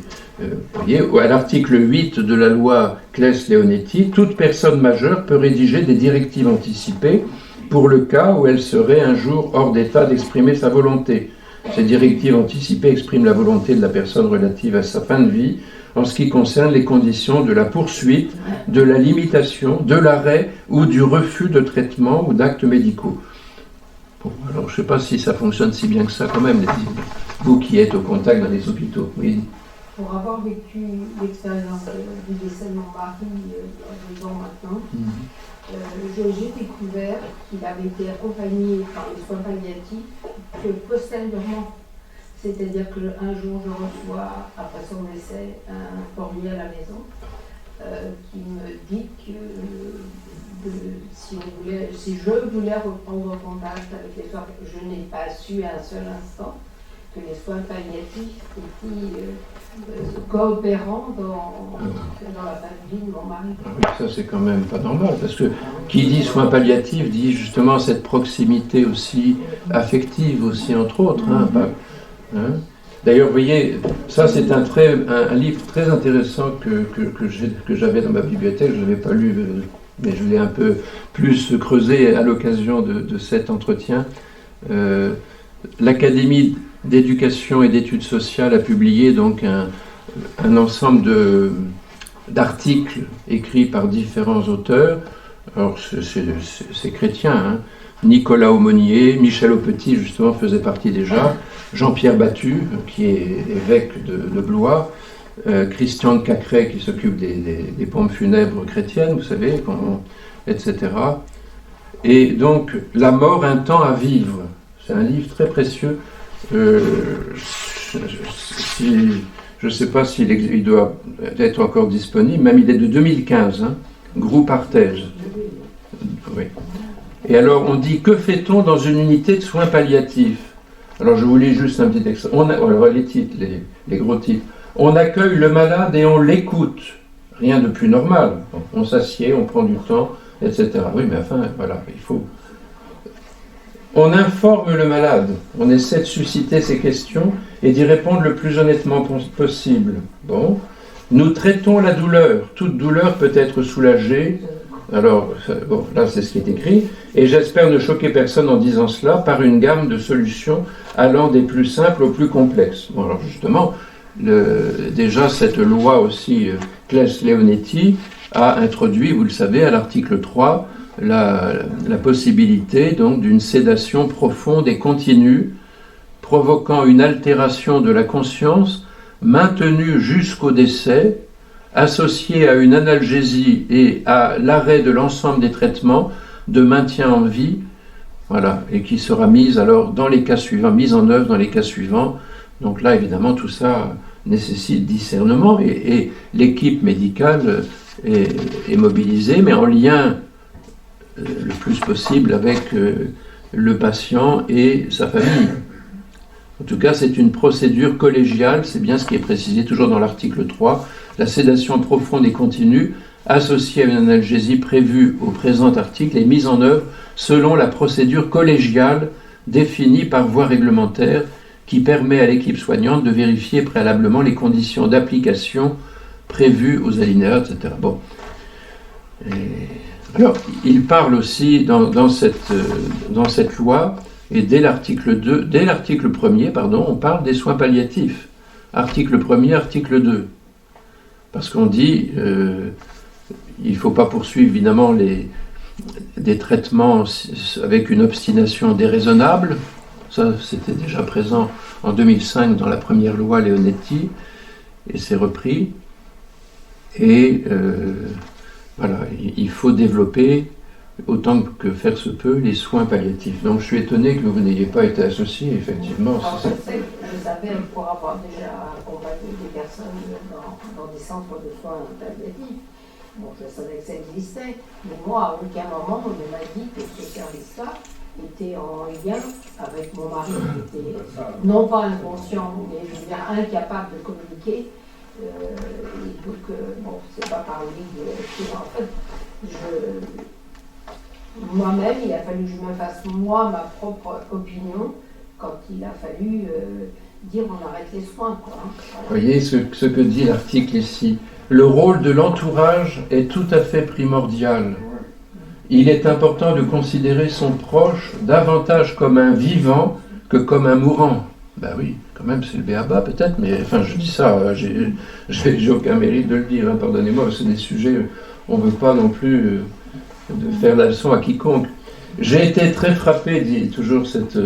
voyez, à l'article 8 de la loi Claes-Leonetti, toute personne majeure peut rédiger des directives anticipées pour le cas où elle serait un jour hors d'état d'exprimer sa volonté. Ces directives anticipées expriment la volonté de la personne relative à sa fin de vie en ce qui concerne les conditions de la poursuite, de la limitation, de l'arrêt ou du refus de traitement ou d'actes médicaux. Bon, alors je ne sais pas si ça fonctionne si bien que ça quand même, vous qui êtes au contact dans les hôpitaux. Oui. Pour avoir vécu l'expérience du décès de mon mari il y a 2 ans maintenant, j'ai découvert qu'il avait été accompagné par les soins palliatifs que postérieurement. C'est-à-dire qu'un jour, je reçois, après son décès, un courrier à la maison qui me dit que si je voulais reprendre contact avec les soins, je n'ai pas su à un seul instant que les soins palliatifs étaient coopérants dans la fin de vie de mon mari. Oui, ça c'est quand même pas normal, parce que qui dit soins palliatifs dit justement cette proximité aussi affective aussi entre autres. D'ailleurs, vous voyez, ça c'est un livre très intéressant que j'avais dans ma bibliothèque, je ne l'avais pas lu, mais je l'ai un peu plus creusé à l'occasion de cet entretien. L'Académie d'éducation et d'études sociales a publié donc un ensemble d'articles écrits par différents auteurs. Alors c'est chrétien, Nicolas Aumonier, Michel Aupetit justement faisait partie déjà, Jean-Pierre Battu qui est évêque de Blois, Christian de Cacré qui s'occupe des pompes funèbres chrétiennes, vous savez, etc. Et donc La mort, un temps à vivre, c'est un livre très précieux. Je je ne sais pas il doit être encore disponible, même il est de 2015, hein, groupe Artege. Oui. Et alors on dit, que fait-on dans une unité de soins palliatifs? Alors je vous lis juste un petit extrait. Alors les titres, les gros titres. On accueille le malade et on l'écoute. Rien de plus normal. On s'assied, on prend du temps, etc. Oui, mais enfin, voilà, il faut... On informe le malade. On essaie de susciter ses questions et d'y répondre le plus honnêtement possible. Bon. Nous traitons la douleur. Toute douleur peut être soulagée. Alors, bon, là, c'est ce qui est écrit. Et j'espère ne choquer personne en disant cela, par une gamme de solutions allant des plus simples aux plus complexes. Bon, alors justement, déjà, cette loi aussi, Claes-Leonetti, a introduit, vous le savez, à l'article 3, la possibilité donc d'une sédation profonde et continue, provoquant une altération de la conscience, maintenue jusqu'au décès, associée à une analgésie et à l'arrêt de l'ensemble des traitements de maintien en vie, voilà, et qui sera mise alors dans les cas suivants, mise en œuvre dans les cas suivants. Donc là, évidemment, tout ça nécessite discernement et l'équipe médicale est mobilisée, mais en lien le plus possible avec le patient et sa famille. En tout cas, c'est une procédure collégiale, c'est bien ce qui est précisé toujours dans l'article 3, la sédation profonde et continue, associée à une analgésie prévue au présent article, est mise en œuvre selon la procédure collégiale définie par voie réglementaire qui permet à l'équipe soignante de vérifier préalablement les conditions d'application prévues aux alinéas, etc. Bon. Alors, il parle aussi dans cette loi, et dès l'article 1er, on parle des soins palliatifs. Article 1er, article 2. Parce qu'on dit, il ne faut pas poursuivre évidemment des traitements avec une obstination déraisonnable. Ça, c'était déjà présent en 2005 dans la première loi Leonetti, et c'est repris. Et voilà, il faut développer, autant que faire se peut, les soins palliatifs. Donc je suis étonné que vous n'ayez pas été associé, effectivement. Alors, je savais pour avoir déjà accompagné des personnes dans des centres de soins palliatifs. Bon, je savais que ça existait, mais moi, à aucun moment, on ne m'a dit que ce service-là était en lien avec mon mari, qui était non pas inconscient, mais je veux dire incapable de communiquer. Et donc, bon, c'est pas par lui que, en fait, moi-même, il a fallu que je me fasse, moi, ma propre opinion, quand il a fallu dire on arrête les soins, quoi. Voilà. Vous voyez ce que dit l'article ici. Le rôle de l'entourage est tout à fait primordial. Il est important de considérer son proche davantage comme un vivant que comme un mourant. Ben oui, quand même, c'est le b.a.-ba peut-être, mais enfin, je dis ça, j'ai aucun mérite de le dire, hein, pardonnez-moi, c'est des sujets, on ne veut pas non plus de faire la leçon à quiconque. J'ai été très frappé, dit toujours cette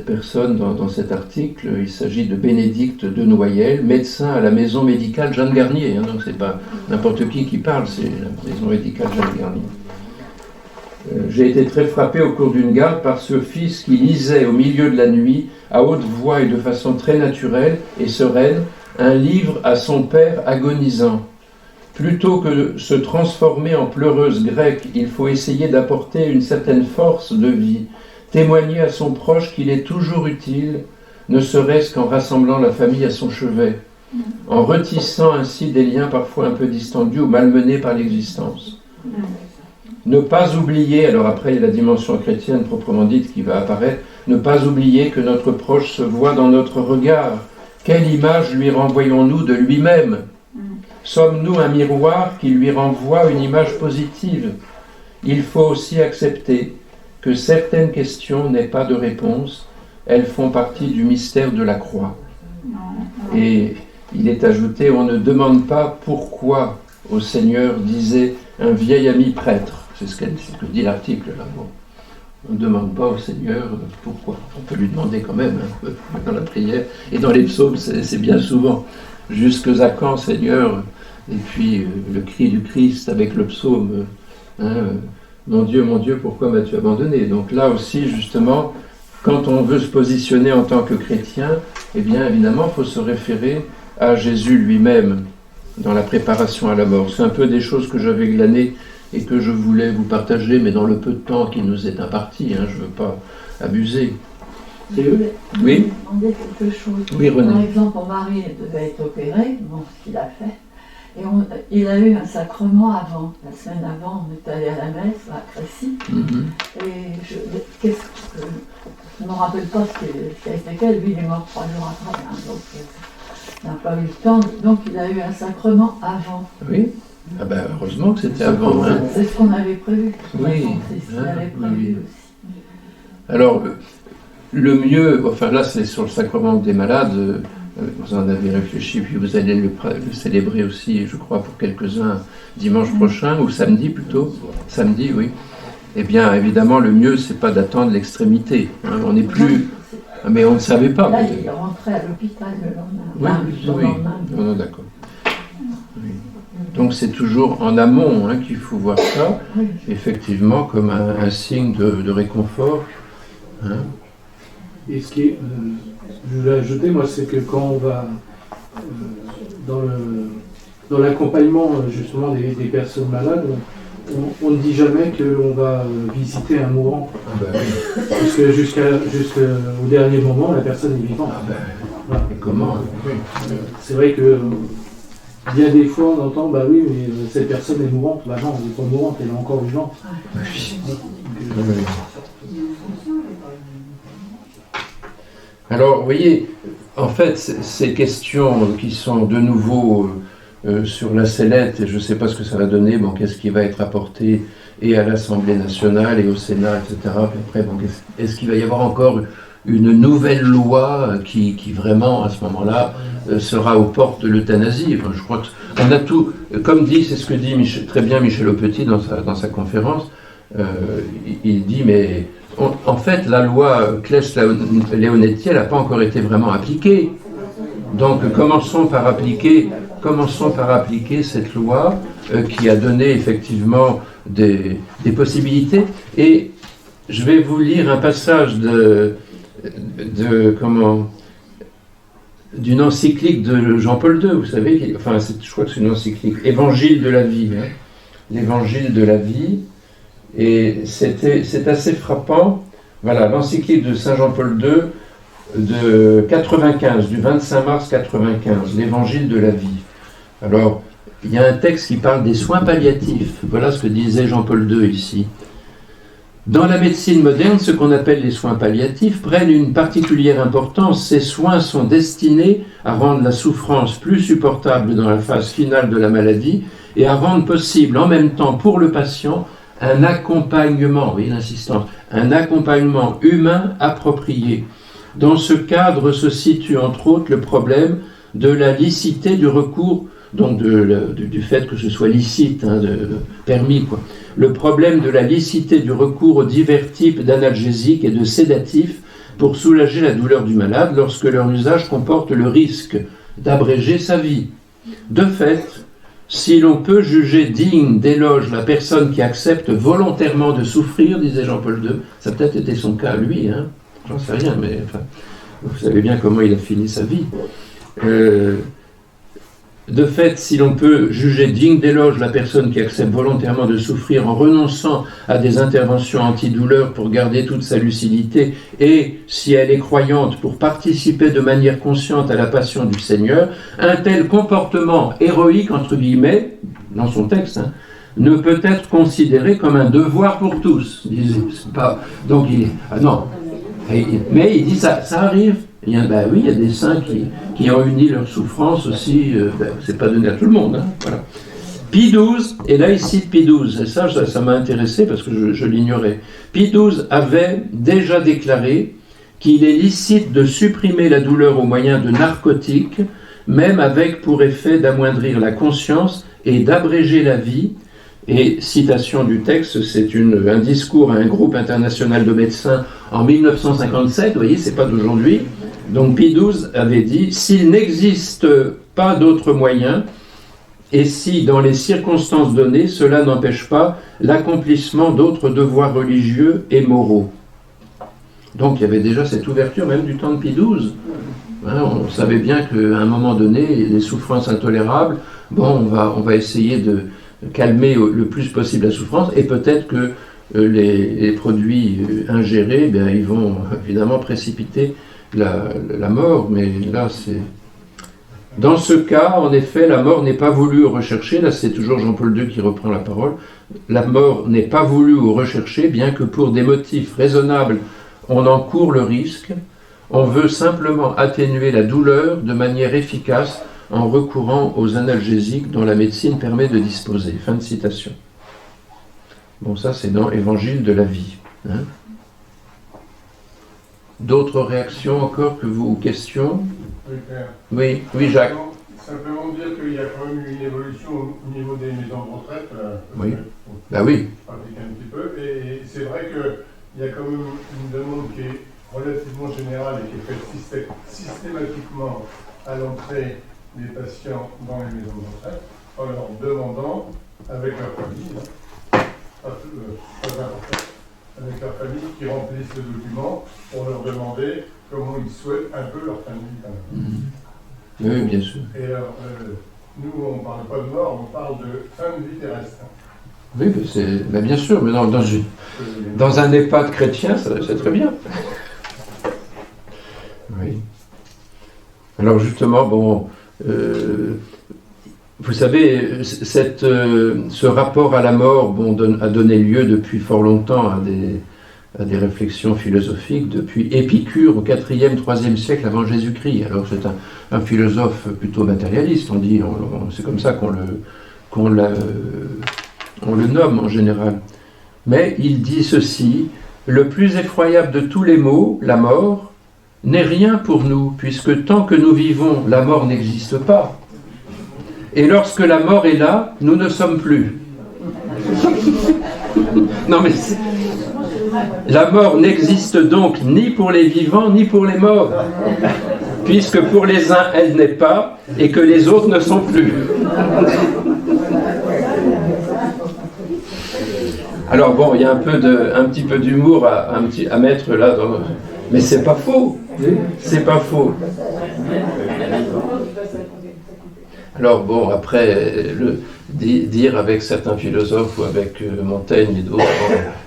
personne dans cet article, il s'agit de Bénédicte de Noyelles, médecin à la maison médicale Jeanne Garnier, hein, donc c'est pas n'importe qui parle, c'est la maison médicale Jeanne Garnier. J'ai été très frappé au cours d'une garde par ce fils qui lisait au milieu de la nuit, à haute voix et de façon très naturelle et sereine, un livre à son père agonisant. Plutôt que de se transformer en pleureuse grecque, il faut essayer d'apporter une certaine force de vie, témoigner à son proche qu'il est toujours utile, ne serait-ce qu'en rassemblant la famille à son chevet, en retissant ainsi des liens parfois un peu distendus ou malmenés par l'existence. Ne pas oublier, alors après il y a la dimension chrétienne proprement dite qui va apparaître, ne pas oublier que notre proche se voit dans notre regard. Quelle image lui renvoyons-nous de lui-même ? Sommes-nous un miroir qui lui renvoie une image positive ? Il faut aussi accepter que certaines questions n'aient pas de réponse, elles font partie du mystère de la croix. Et il est ajouté, on ne demande pas pourquoi au Seigneur, disait un vieil ami prêtre. C'est ce que dit l'article là. Bon. On ne demande pas au Seigneur pourquoi. On peut lui demander quand même, hein, dans la prière. Et dans les psaumes, c'est bien souvent. Jusque à quand, Seigneur ? Et puis le cri du Christ avec le psaume. Mon Dieu, pourquoi m'as-tu abandonné ? Donc là aussi, justement, quand on veut se positionner en tant que chrétien, eh bien évidemment, il faut se référer à Jésus lui-même dans la préparation à la mort. C'est un peu des choses que j'avais glanées et que je voulais vous partager, mais dans le peu de temps qui nous est imparti, je ne veux pas abuser. Et eux Oui. Demander quelque chose. Oui, René. Par exemple, mon mari devait être opéré, bon, ce qu'il a fait, et il a eu un sacrement avant. La semaine avant, on est allé à la messe à Crécy, et je ne me rappelle pas ce qui a été fait. Lui, il est mort 3 jours après, donc il n'a pas eu le temps. Donc il a eu un sacrement avant. Oui. Ah ben, heureusement que c'était avant. C'est ce qu'on avait prévu. Oui. C'est ce qu'il avait prévu aussi. Alors, le mieux, enfin là c'est sur le sacrement des malades, vous en avez réfléchi, puis vous allez le célébrer aussi, je crois, pour quelques-uns dimanche prochain, ou samedi plutôt. Samedi, oui. Eh bien, évidemment, le mieux, c'est pas d'attendre l'extrémité. On n'est plus... Mais on ne savait pas. Là, il est rentré à l'hôpital le lendemain. Oui. Non, d'accord. Oui. Donc c'est toujours en amont qu'il faut voir ça, effectivement, comme un signe de réconfort. Et ce qui est, je voulais ajouter, moi, c'est que quand on va dans l'accompagnement justement des personnes malades, on ne dit jamais que l'on va visiter un mourant. Parce que jusqu'au dernier moment, la personne est vivante. Voilà. Et comment C'est vrai que bien des fois, on entend, bah oui, mais cette personne est mourante. Bah non, elle n'est pas mourante, elle est encore vivante. Alors, vous voyez, en fait, ces questions qui sont de nouveau sur la sellette, et je ne sais pas ce que ça va donner, bon, qu'est-ce qui va être apporté et à l'Assemblée nationale et au Sénat, etc. Puis après, bon, est-ce qu'il va y avoir encore une nouvelle loi qui vraiment, à ce moment-là, sera aux portes de l'euthanasie? Enfin, je crois qu'on a tout, comme dit, c'est ce que dit très bien Michel Aupetit dans sa conférence, il dit, mais en fait, la loi Claes-Leonetti, elle n'a pas encore été vraiment appliquée. Donc, commençons par appliquer cette loi qui a donné effectivement des possibilités. Et je vais vous lire un passage d'une encyclique de Jean-Paul II, vous savez, je crois que c'est une encyclique, Évangile de la vie, l'Évangile de la vie. Et c'est assez frappant. Voilà, l'encyclique de Saint Jean-Paul II de 95, du 25 mars 95, l'Évangile de la vie. Alors, il y a un texte qui parle des soins palliatifs. Voilà ce que disait Jean-Paul II ici. Dans la médecine moderne, ce qu'on appelle les soins palliatifs prennent une particulière importance. Ces soins sont destinés à rendre la souffrance plus supportable dans la phase finale de la maladie et à rendre possible en même temps pour le patient un accompagnement, oui, l'insistance, un accompagnement humain approprié. Dans ce cadre se situe entre autres le problème de la licité du recours, donc du fait que ce soit licite, permis, quoi. Le problème de la licité du recours aux divers types d'analgésiques et de sédatifs pour soulager la douleur du malade lorsque leur usage comporte le risque d'abréger sa vie. De fait, si l'on peut juger digne d'éloge la personne qui accepte volontairement de souffrir, disait Jean-Paul II, ça a peut-être été son cas, lui, j'en sais rien, mais enfin, vous savez bien comment il a fini sa vie. De fait, si l'on peut juger digne d'éloge la personne qui accepte volontairement de souffrir en renonçant à des interventions antidouleurs pour garder toute sa lucidité, et si elle est croyante pour participer de manière consciente à la passion du Seigneur, un tel comportement héroïque, entre guillemets, dans son texte, ne peut être considéré comme un devoir pour tous. C'est pas, donc non. Mais il dit ça arrive. Il y a des saints qui ont uni leur souffrance aussi, c'est pas donné à tout le monde. Voilà. Pie XII, et là il cite Pie XII, et ça m'a intéressé parce que je l'ignorais. Pie XII avait déjà déclaré qu'il est licite de supprimer la douleur au moyen de narcotiques, même avec pour effet d'amoindrir la conscience et d'abréger la vie. Et citation du texte, c'est un discours à un groupe international de médecins en 1957, vous voyez, c'est pas d'aujourd'hui. Donc Pie XII avait dit « S'il n'existe pas d'autre moyen, et si, dans les circonstances données, cela n'empêche pas l'accomplissement d'autres devoirs religieux et moraux. » Donc il y avait déjà cette ouverture, même du temps de Pie XII. Hein, on savait bien qu'à un moment donné, les souffrances intolérables, bon, on va essayer de calmer le plus possible la souffrance, et peut-être que les produits ingérés, eh bien, ils vont évidemment précipiter la mort, mais là c'est... Dans ce cas, en effet, la mort n'est pas voulue ou recherchée, là c'est toujours Jean-Paul II qui reprend la parole, la mort n'est pas voulue ou recherchée, bien que pour des motifs raisonnables, on en court le risque, on veut simplement atténuer la douleur de manière efficace en recourant aux analgésiques dont la médecine permet de disposer. Fin de citation. Bon, ça c'est dans Évangile de la vie. Hein. D'autres réactions encore que vous, questions? Oui, oui, Jacques. Simplement dire qu'il y a quand même eu une évolution au niveau des maisons de retraite. Oui. Ben oui. Pratiquer un petit peu. Et c'est vrai qu'il y a quand même une demande qui est relativement générale et qui est faite systématiquement à l'entrée des patients dans les maisons de retraite, en leur demandant, avec leur famille, très important, avec leur famille qui remplissent le document pour leur demander comment ils souhaitent un peu leur famille. Oui, bien sûr. Et alors, nous, on ne parle pas de mort, on parle de fin de vie terrestre. Oui, mais bien sûr, mais dans un EHPAD chrétien, c'est très bien. Oui. Alors justement, bon, vous savez, ce rapport à la mort a donné lieu depuis fort longtemps à des réflexions philosophiques, depuis Épicure au 4e, 3e siècle avant Jésus-Christ. Alors c'est un philosophe plutôt matérialiste, c'est comme ça qu'on le nomme en général. Mais il dit ceci: le plus effroyable de tous les maux, la mort, n'est rien pour nous, puisque tant que nous vivons, la mort n'existe pas. Et lorsque la mort est là, nous ne sommes plus. Non mais la mort n'existe donc ni pour les vivants ni pour les morts, puisque pour les uns elle n'est pas et que les autres ne sont plus. Alors bon, il y a un petit peu d'humour à mettre là, mais c'est pas faux. C'est pas faux. Alors bon, après, dire avec certains philosophes ou avec Montaigne et d'autres,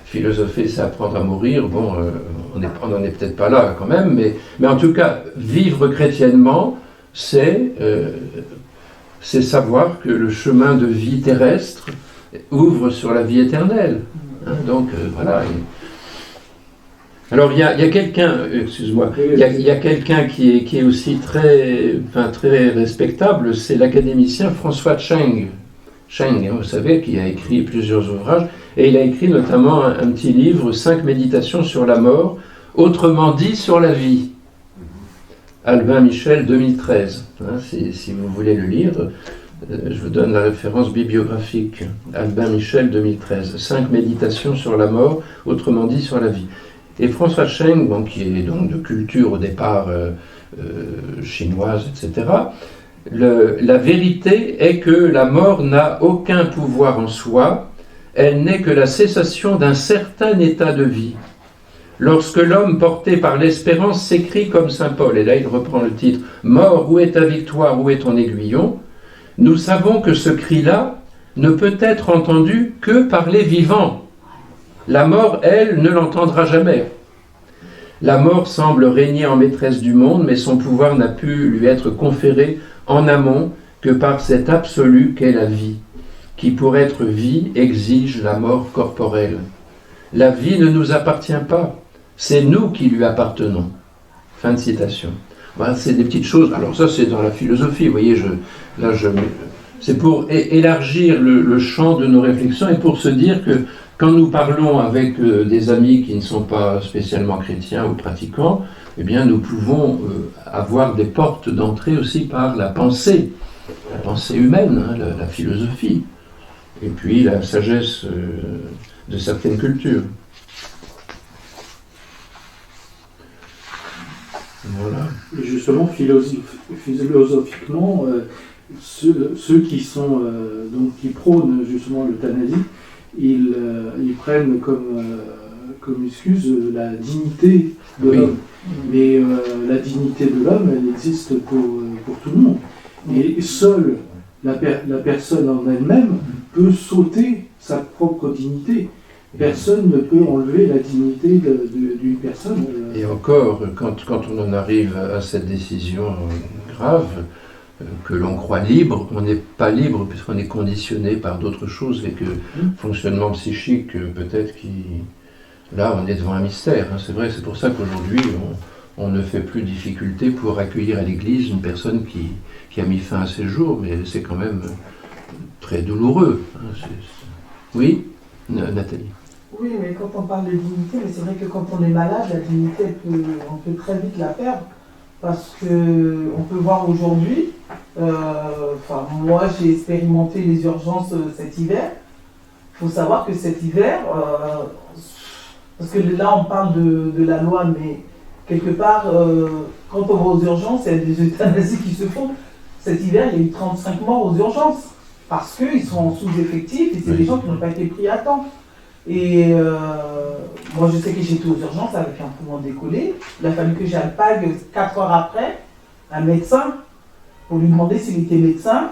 philosopher c'est apprendre à mourir, bon, on n'en est peut-être pas là quand même, mais en tout cas, vivre chrétiennement, c'est savoir que le chemin de vie terrestre ouvre sur la vie éternelle. Hein, donc voilà. Alors il y a quelqu'un, excuse-moi, il y a quelqu'un qui est aussi très respectable, c'est l'académicien François Cheng. Cheng, vous savez, qui a écrit plusieurs ouvrages, et il a écrit notamment un petit livre, 5 méditations sur la mort, autrement dit sur la vie. Albin Michel, 2013. Hein, si vous voulez le lire, je vous donne la référence bibliographique. Albin Michel, 2013. 5 méditations sur la mort, autrement dit sur la vie. Et François Cheng, qui est donc de culture au départ chinoise, etc., la vérité est que la mort n'a aucun pouvoir en soi, elle n'est que la cessation d'un certain état de vie. Lorsque l'homme porté par l'espérance s'écrie comme saint Paul, et là il reprend le titre « Mort, où est ta victoire, où est ton aiguillon ?», nous savons que ce cri-là ne peut être entendu que par les vivants. La mort, elle, ne l'entendra jamais. La mort semble régner en maîtresse du monde, mais son pouvoir n'a pu lui être conféré en amont que par cet absolu qu'est la vie, qui pour être vie exige la mort corporelle. La vie ne nous appartient pas, c'est nous qui lui appartenons. Fin de citation. Voilà, c'est des petites choses. Alors ça, c'est dans la philosophie, vous voyez, c'est pour élargir le champ de nos réflexions et pour se dire que quand nous parlons avec des amis qui ne sont pas spécialement chrétiens ou pratiquants, eh bien nous pouvons avoir des portes d'entrée aussi par la pensée humaine, hein, la philosophie, et puis la sagesse de certaines cultures. Voilà. Et justement, philosophiquement, ceux qui prônent justement l'euthanasie, ils prennent comme excuse la dignité de Oui. l'homme. Mais la dignité de l'homme, elle existe pour tout le monde. Et seule la personne en elle-même peut s'ôter sa propre dignité. Personne ne peut enlever la dignité d'une personne. Et encore, quand on en arrive à cette décision grave, que l'on croit libre, on n'est pas libre puisqu'on est conditionné par d'autres choses et que fonctionnement psychique, peut-être là on est devant un mystère. Hein. C'est vrai, c'est pour ça qu'aujourd'hui on ne fait plus difficulté pour accueillir à l'église une personne qui a mis fin à ses jours, mais c'est quand même très douloureux. Hein. Oui, Nathalie. Oui, mais quand on parle de dignité, mais c'est vrai que quand on est malade, la dignité, on peut très vite la perdre. Parce qu'on peut voir aujourd'hui, moi j'ai expérimenté les urgences cet hiver. Il faut savoir que cet hiver, parce que là on parle de la loi, mais quelque part, quand on va aux urgences, il y a des euthanasies qui se font. Cet hiver, il y a eu 35 morts aux urgences, parce qu'ils sont en sous-effectif et c'est des gens qui n'ont pas été pris à temps. Et moi je sais que j'étais aux urgences avec un poumon décollé. Il a fallu que j'alpague 4 heures après un médecin pour lui demander s'il était médecin.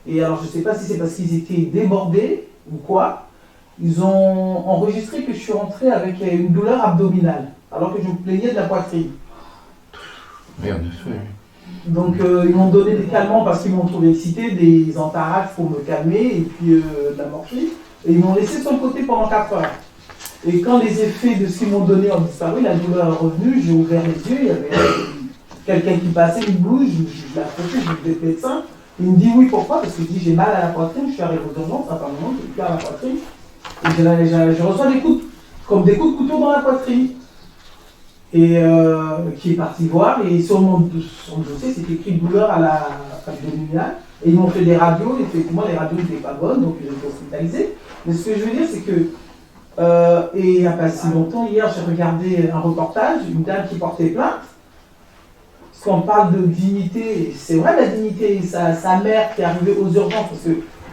Et alors je ne sais pas si c'est parce qu'ils étaient débordés ou quoi. Ils ont enregistré que je suis rentrée avec une douleur abdominale alors que je me plaignais de la poitrine. Oui, en effet. Donc ils m'ont donné des calmants parce qu'ils m'ont trouvé excitée, des Antarax pour me calmer et puis de la morphine. Et ils m'ont laissé sur le côté pendant 4 heures. Et quand les effets de ce qu'ils m'ont donné ont disparu, la douleur est revenue, j'ai ouvert les yeux, il y avait quelqu'un qui passait, une bouge, je l'ai approché, je lui ai médecin. Il me dit oui, pourquoi? Parce que je dis j'ai mal à la poitrine, je suis arrivé aux urgences, apparemment, j'ai plus à la poitrine. Et je reçois des coups, comme des coups de couteau dans la poitrine. Et qui est parti voir, et sur mon dossier, c'était écrit douleur à la abdominale. Et ils m'ont fait des radios, effectivement les radios n'étaient pas bonnes, donc ils ont été hospitalisés. Mais ce que je veux dire, c'est que, et il n'y a pas si longtemps, hier j'ai regardé un reportage, une dame qui portait plainte, parce qu'on parle de dignité, c'est vrai la dignité, sa mère qui est arrivée aux urgences, parce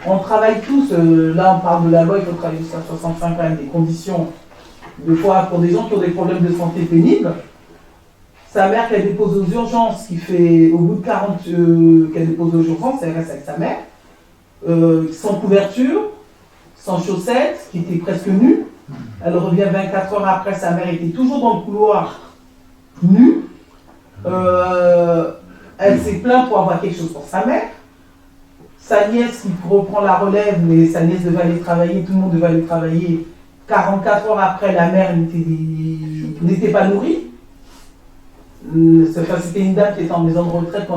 qu'on travaille tous, là on parle de la loi, il faut travailler jusqu'à 65 ans avec des conditions, des fois pour des gens qui ont des problèmes de santé pénibles. Sa mère qu'elle dépose aux urgences, qui fait au bout de 40 qu'elle dépose aux urgences, elle reste avec sa mère, sans couverture, sans chaussettes, qui était presque nue. Elle revient 24 heures après, sa mère était toujours dans le couloir, nue. Elle s'est plainte pour avoir quelque chose pour sa mère. Sa nièce qui reprend la relève, mais sa nièce devait aller travailler, tout le monde devait aller travailler. 44 heures après, la mère n'était pas nourrie. C'était une dame qui était en maison de retraite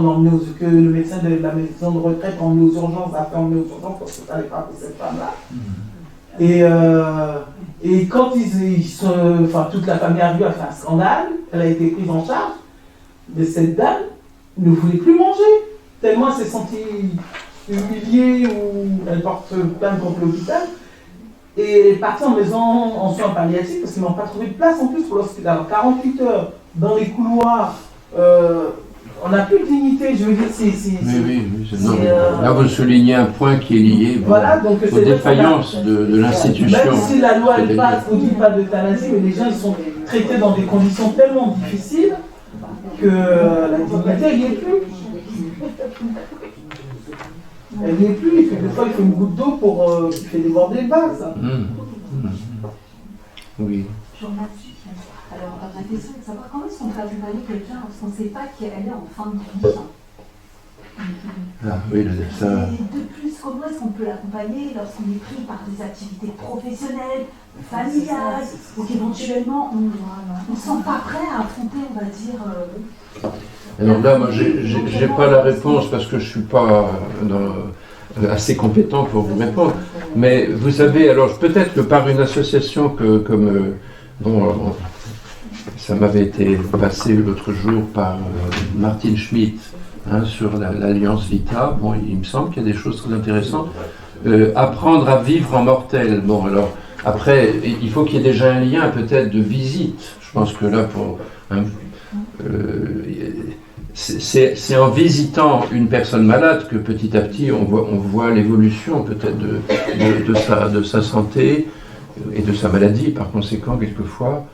que le médecin de la maison de retraite a emmené aux urgences, a fait emmener aux urgences parce que ça n'allait pas pour cette femme-là. Et quand toute la famille arrivée a fait un scandale, elle a été prise en charge, mais cette dame ne voulait plus manger, tellement elle s'est sentie humiliée ou elle porte plainte contre l'hôpital. Et elle est partie en maison en soins palliatifs parce qu'ils n'ont pas trouvé de place en plus pour l'hospital. Alors 48 heures dans les couloirs, on n'a plus de dignité, je veux dire, Là, vous soulignez un point qui est lié aux défaillances de l'institution. Même si la loi elle passe, on ne dit pas d'euthanasie, mais les gens ils sont traités dans des conditions tellement difficiles que la dignité, elle n'y est plus. Elle n'y est plus, des fois il faut une goutte d'eau qui fait déborder le vase. Oui. Je vous remercie. Alors, ma question est de savoir comment est-ce qu'on peut accompagner quelqu'un lorsqu'on ne sait pas qu'elle est en fin de vie. Oui, ça... Et de plus, comment est-ce qu'on peut l'accompagner lorsqu'on est pris par des activités professionnelles, familiales, ou qu'éventuellement on ne se sent pas prêt à affronter, on va dire... Alors là, moi, j'ai pas la réponse parce que je suis pas assez compétent pour vous répondre. Mais vous savez, alors peut-être que par une association ça m'avait été passé l'autre jour par Martin Schmitt sur l'Alliance Vita. Bon, il me semble qu'il y a des choses très intéressantes. Apprendre à vivre en mortel. Bon, alors après, il faut qu'il y ait déjà un lien peut-être de visite. Je pense que là, c'est en visitant une personne malade que petit à petit on voit l'évolution peut-être de sa santé et de sa maladie par conséquent quelquefois.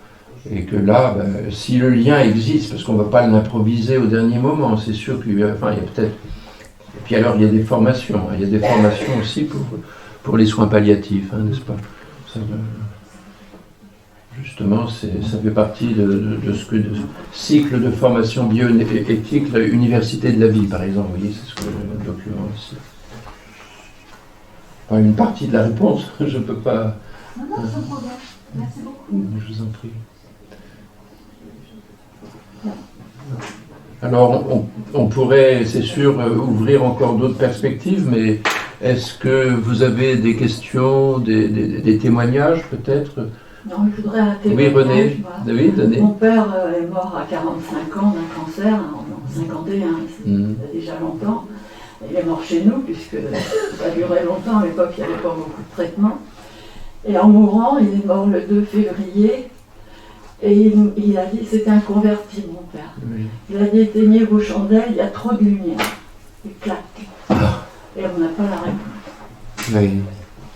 Et que là, ben, si le lien existe, parce qu'on ne va pas l'improviser au dernier moment, c'est sûr qu'il y a peut-être... Et puis alors, il y a des formations. Il y a des formations aussi pour les soins palliatifs, hein, n'est-ce pas? Ça, justement, ça fait partie de cycle de formation bioéthique, l'université de la vie, par exemple. Vous voyez, c'est ce que le document aussi. Enfin, une partie de la réponse, je ne peux pas... Non, sans problème. Merci beaucoup. Je vous en prie. Alors, on pourrait, c'est sûr, ouvrir encore d'autres perspectives, mais est-ce que vous avez des questions, des témoignages peut-être? Non, je voudrais un témoignage. Oui, René. Oui, donnez. Mon père est mort à 45 ans d'un cancer, en 51, il y a déjà longtemps. Il est mort chez nous, puisque ça a duré longtemps, à l'époque il n'y avait pas beaucoup de traitements. Et en mourant, il est mort le 2 février, et il a dit, c'était un converti, mon père. Oui. Il a dit, éteignez vos chandelles, il y a trop de lumière. Et clac. Et on n'a pas la réponse. Oui,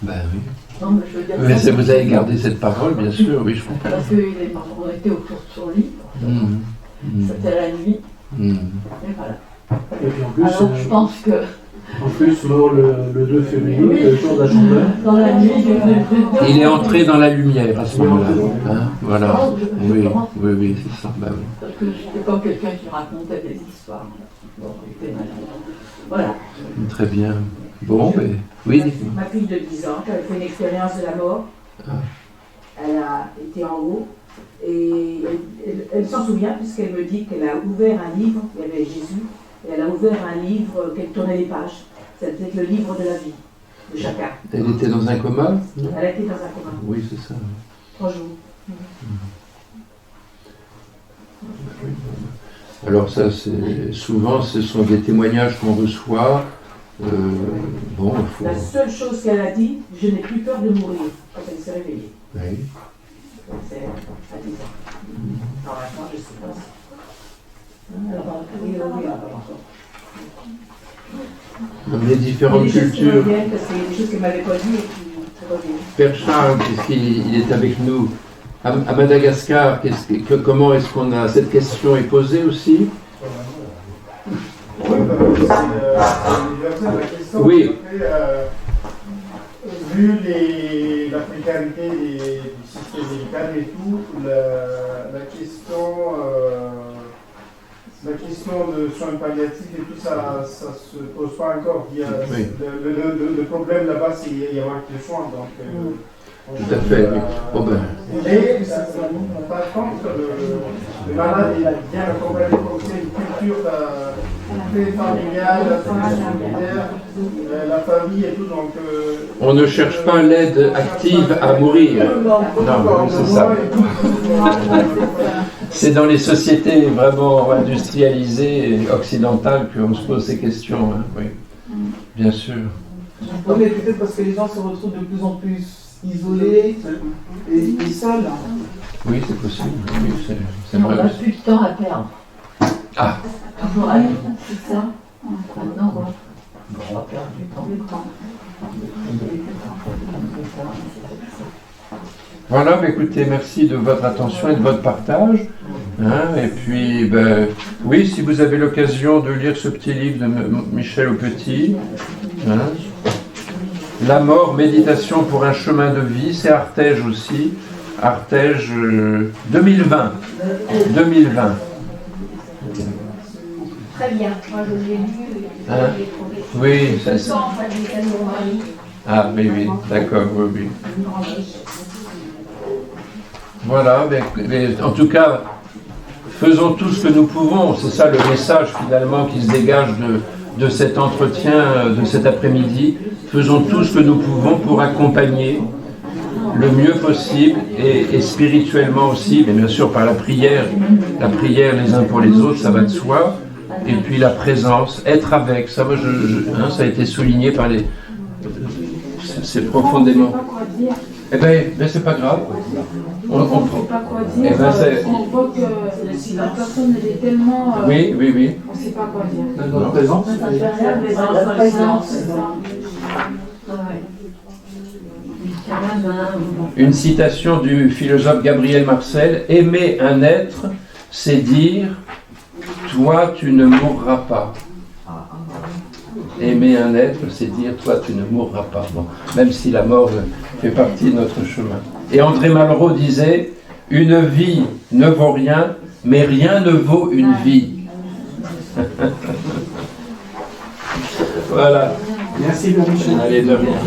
ben oui. Non, mais je veux dire, mais vous avez gardé cette parole, bien sûr, oui, je comprends. Parce qu'il est mort, on était autour de son lit. C'était la nuit. Et voilà. Et puis en plus, alors, je pense que... En plus, mort le 2 février, oui, le jour de la chandelle. Dans la nuit, il est entré dans la lumière à ce moment-là. Hein, voilà. Oui, c'est ça. Bah, oui. Parce que je n'étais pas quelqu'un qui racontait des histoires. Bon, il était malade. Voilà. Très bien. Bon, mais... Oui. Ma fille de 10 ans, qui avait fait une expérience de la mort. Elle a été en haut. Et elle s'en souvient puisqu'elle me dit qu'elle a ouvert un livre, il y avait Jésus, et elle a ouvert un livre, qu'elle tournait les pages. C'était le livre de la vie, de chacun. Elle était dans un coma? Elle a été dans un coma. Oui, c'est ça. 3 jours. Alors ça, souvent, ce sont des témoignages qu'on reçoit. Bon, faut... La seule chose qu'elle a dit, je n'ai plus peur de mourir, quand elle s'est réveillée. Oui. C'est à 10 ans. Alors maintenant, je ne sais pas si... Alors, oui, encore. Dans les différentes cultures. Parce qu'il y a des choses qu'elle ne m'avait pas dit et qui reviennent. Père Charles, puisqu'il est avec nous, à Madagascar, comment est-ce qu'on a... Cette question est posée aussi? Oui, c'est la question. Oui. Vu la précarité du système médical et tout, la question de soins palliatifs et tout ça, ça se pose pas encore. Oui. Le problème là-bas, c'est qu'il y a moins de soins. Donc, tout à fait, oui. Oh ben. Et par contre, le malade est bien accompagné comme c'est une culture très familiale, très solidaire, la famille et tout. Donc, on ne cherche pas l'aide active à mourir. Non, c'est ça. C'est dans les sociétés vraiment industrialisées et occidentales qu'on se pose ces questions. Hein, oui, bien sûr. Oui, mais peut-être parce que les gens se retrouvent de plus en plus isolés et seuls. Oui, c'est possible. Oui, c'est on vrai. n'a plus de temps à perdre. Ah. Toujours à vivre, c'est ça. Maintenant, on va perdre du temps. Voilà, bah écoutez, merci de votre attention et de votre partage. Hein, et puis, ben, oui, si vous avez l'occasion de lire ce petit livre de Michel Aupetit, hein, La mort, méditation pour un chemin de vie, c'est Artege aussi. Artege 2020. 2020. Très bien, moi je l'ai lu et Hein? j'ai trouvé. Oui, ça Le c'est. temps, en fait, j'ai mon mari. Ah, oui, d'accord, oui. Voilà, mais en tout cas, faisons tout ce que nous pouvons. C'est ça le message finalement qui se dégage de cet entretien de cet après-midi. Faisons tout ce que nous pouvons pour accompagner le mieux possible et spirituellement aussi, mais bien sûr par la prière les uns pour les autres, ça va de soi. Et puis la présence, être avec, ça, moi, hein, ça a été souligné par les... C'est profondément... Eh bien, c'est pas grave. On ne sait pas quoi dire. On voit que la personne elle est tellement... Oui. On ne sait pas quoi dire. La présence. La présence, c'est ça. Une citation du philosophe Gabriel Marcel, « Aimer un être, c'est dire, toi tu ne mourras pas. » Aimer un être, c'est dire, toi tu ne mourras pas. Bon, même si la mort fait partie de notre chemin. Et André Malraux disait, « Une vie ne vaut rien, mais rien ne vaut une vie. » Voilà. Merci de Allez, de rien.